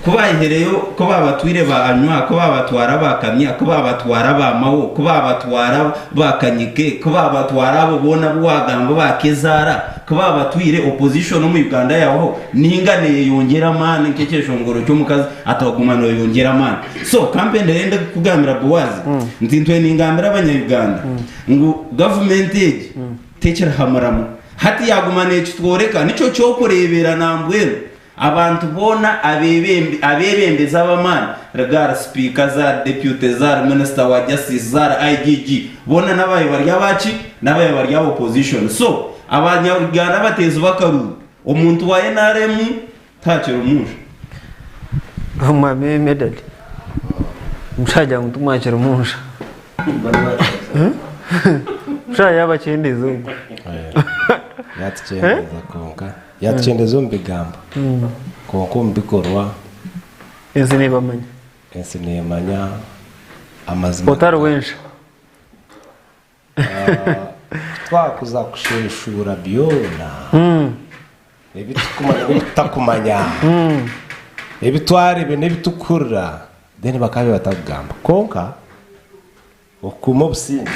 kubayihereyo ko babatwire ba Anywa ko babatwara bakamya ko babatwara ba mawo ko babatwara bakanyike ko babatwara abo bona bwagambo bakezara ko babatwire opposition mu Uganda yaho ninganeye yongera man nkekesho ngoro cyo mukazi atagumano yongera man so campaign rende kugambira Boaz ntintwe ningambira abanyarwanda ngo government age tekera hamaramu hati yagumane kitworeka nico cyo kurebera nambwero abantu bona abebembeza abamana regard speaker za deputy za minister wa justice za IGG bona nabaye barya baci nabaye barya opposition so abanyarwanda bateza bakaru umuntu wa NRM tacero umusha umwami medal mushaja ngo tumwacero umusha mushaja yabacyendezo yatchendeza konka yatchendeza umbigamba konko mbikorwa ese nemanya amazina otaro wensha twakuza kusheshura byona ebitakumanya ebitware bene bitukura then bakabe batagamba konka okumo businzi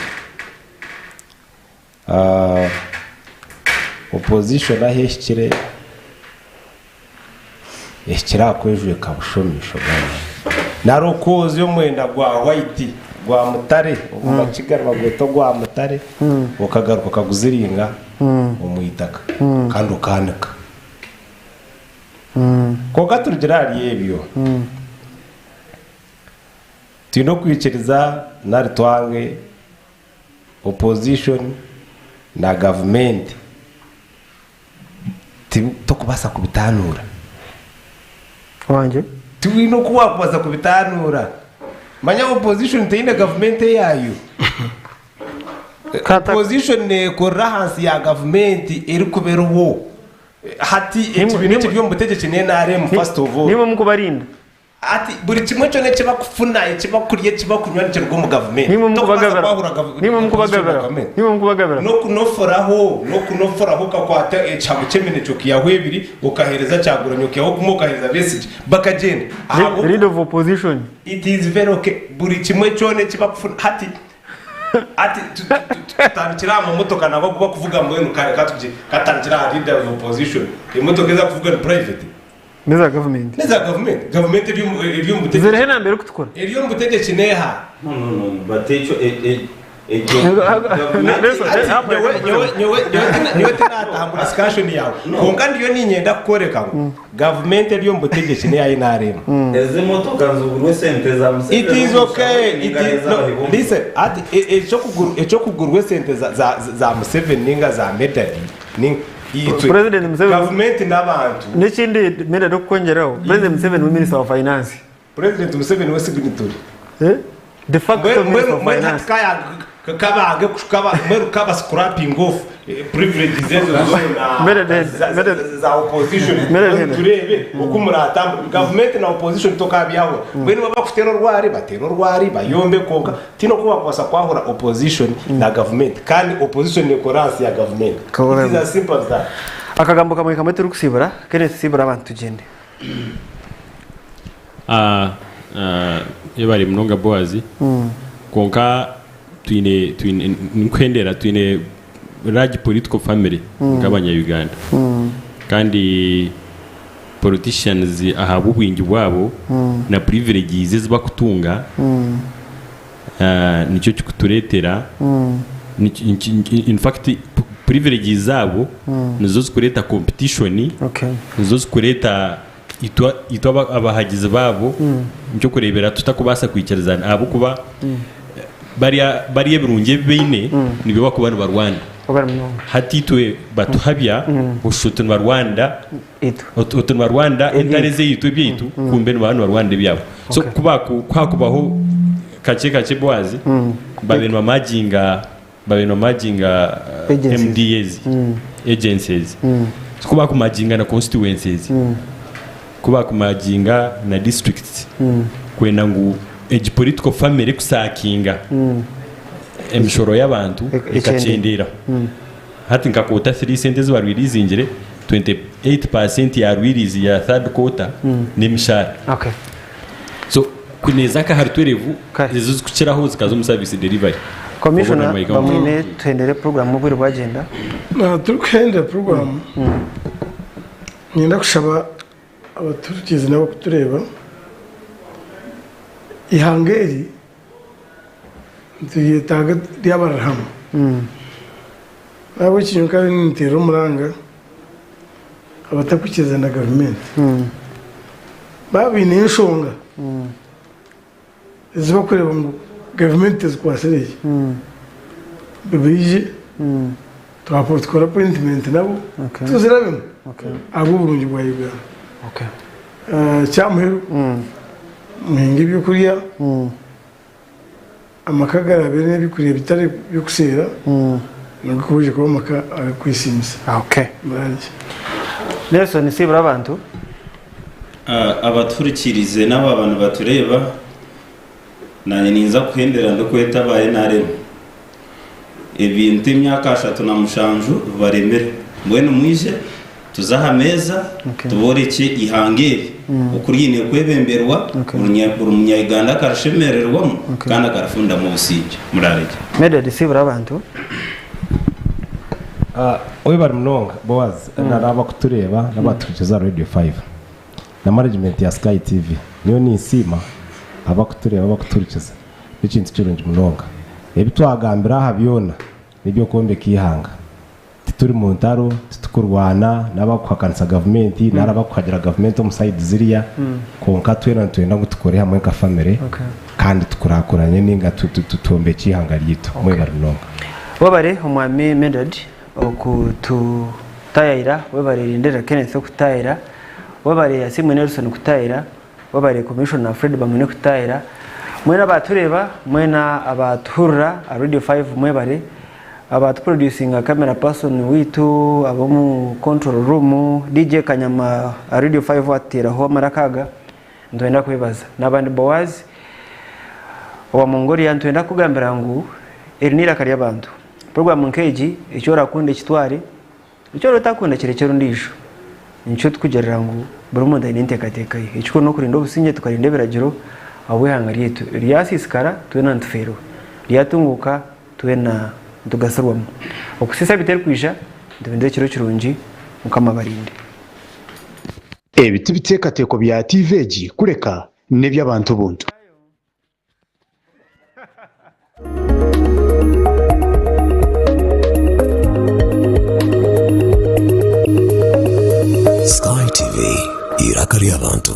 opposition aheshikire eshikira kwejwe kabushomisho bwana narokoze yo mwenda gwa white gwa mutare ubakigara bagweto gwa mutare ukagaruka kaguziringa umuyitaka kandi ukanika konka turugira hariya ebyo turi no kwikiriza nari twange opposition na government tukubasa kubitanura wanjye turi no kubasa kubitanura manya opposition teyine government yayo opposition ne korrahansi ya government eri kuberuho hati ibintu byo mutegeke ne narem first of all niba mukubarinda ati buri kimwe cyo ne kiba kufuna kiba kuriye kiba kunywa n'icyo mu government niba mukubagabira no kunoforaho kakwata ecyamu cyemene cyo kiyahwebiri ukahereza cyaguranye ukiyaho kumukahereza message bakagenda leader of opposition it is very okay buri kimwe cyo ne kiba kufuna hati ati tutandikira mu motoka nabo kuvuga ngo katandikira leader of opposition imotoka iza kuvuga ni private neza government ibyo mutegeke zere na mbere kutukora ibyo mutegeke neha no batecho nyowe tinatahambura discussion yawe konka ndiyo ninyenda kukoreka ngo government ibyo mutegeke neha inarema eze motoka nzugurwe sente za museveni it is okay listen at echo kugurwe sente za Museveni ninga za medali ni President Museveni government n'abantu n'ikindi mera no kongeraho President Museveni minister of finance President Museveni we signatory de facto minister of finance kabange kushukaba mweru kaba scrapping off privileges za opposition turebe uko murata government na opposition tokabyaho bweni babafutero rwari batero rwari bayombe konka tino kuba kwasa kwahura opposition na government kandi opposition ni korasi ya government it is as simple as that akagambo kamwe kamwe turi kusibura kene sibura abantu tugende yebari mnonga Boaz konka twine nkwendera twine large political family ngabanya Uganda kandi politicians ahabu bwingi bwabo na privileges ziba kutunga nicyo kikuturetera in fact privileges zabo nizo zikureta competition nizo zikureta itwa abahagizi babo nicyo kurebera tutakubasa kwicarizana abo kuba bariya birunge bine nibyo bakubana ba Rwanda hatitwe batuhabya ushutun ba Rwanda utun ba Rwanda entareze yitwe byitu kumbe n'abantu ba Rwanda byabo so kwakubaho kache Boaz babeno majinga MDAs agencies kuba kumajinga na constituencies kuba kumajinga na districts kwenda ngu political family kusakinga emishoro y'abantu ikacendera hati nkakota 3 cents wa releasingire 28% ya release ya third quarter ni mishara so kuneza ka hartwerevu izo zikukiraho zikazo mu service delivery commissioner bamwine twendere program mu bwiri bwagenda na turukende program nyenda kushaba abaturikize nabo kutureba ihangeri tuyitaga ry'abarahama nabo kinyuka n'intero muranga abatakukiza na government babine inshonga ziba kureba ngo government zikwasireye bibije twaport kora appointment nabo tuzirabemo abo burungi bwa Uganda cyamuheru mwenge byo kuriya amakagara bene bikuriye bitari byo kusera nakuje ko maka kwisimisa manje Nelson sibura abantu abaturikirize n'aba abantu batureba nanye ninza kuhendera ndo kwetabaye narema ibintu imyaka 3 na mushanju baremere mbwene mwije tuzaha meza tuboreke ihangeri ukuriyine kwebemberwa urunya Uganda karashemererwamo kandi karafunda mu busije murareke mede disibura abantu oyo bari mnonga Boaz naraba kutureba n'abaturikiza Radio 5 na management ya Sky TV niyo nisima abakutureba bakuturikiza ikintu cy'irungi mnonga ebitwagambira habyona nibyo kombe kihanga turi mu ntaro tukurwana n'abakuhakanisa government n'abakuhagira government mu side ziriya konka twenda ngo tukore hamwe ka family kandi tukurakuranye ninga tutombe kihanga ryito mwe bari nonga wabare umwami Medad okututayira wabare Lindera Kenneth okutayira wabare Asimwe Nelson okutayira wabare Commissioner Fred Bamune okutayira mwena batureba mwena abaturra a Radio 5 mwebare about producing a camera person witu abomu control room DJ Kanyama a Radio 5 watira ho marakaga ndwenda kwibaza nabandi Boaz wa Mongolia ndwenda kugambira ngo erinira kali abantu program nkeji icyora kunde kitware icyora takunda kirekero ndisho nicyo tukugerera ngo buri muntu ayintekateka icyo no kurinda ubusinge tukarinda biragiro abwihanga ryetu ryasiskara twena ntfero ryatunguka twena tugasarwamo okusisa bitera kwisha ndende kiro kirungi mukama barinde ebiti bitekateko bya TVG kureka ne by'abantu buntu SkyTv irakari abantu.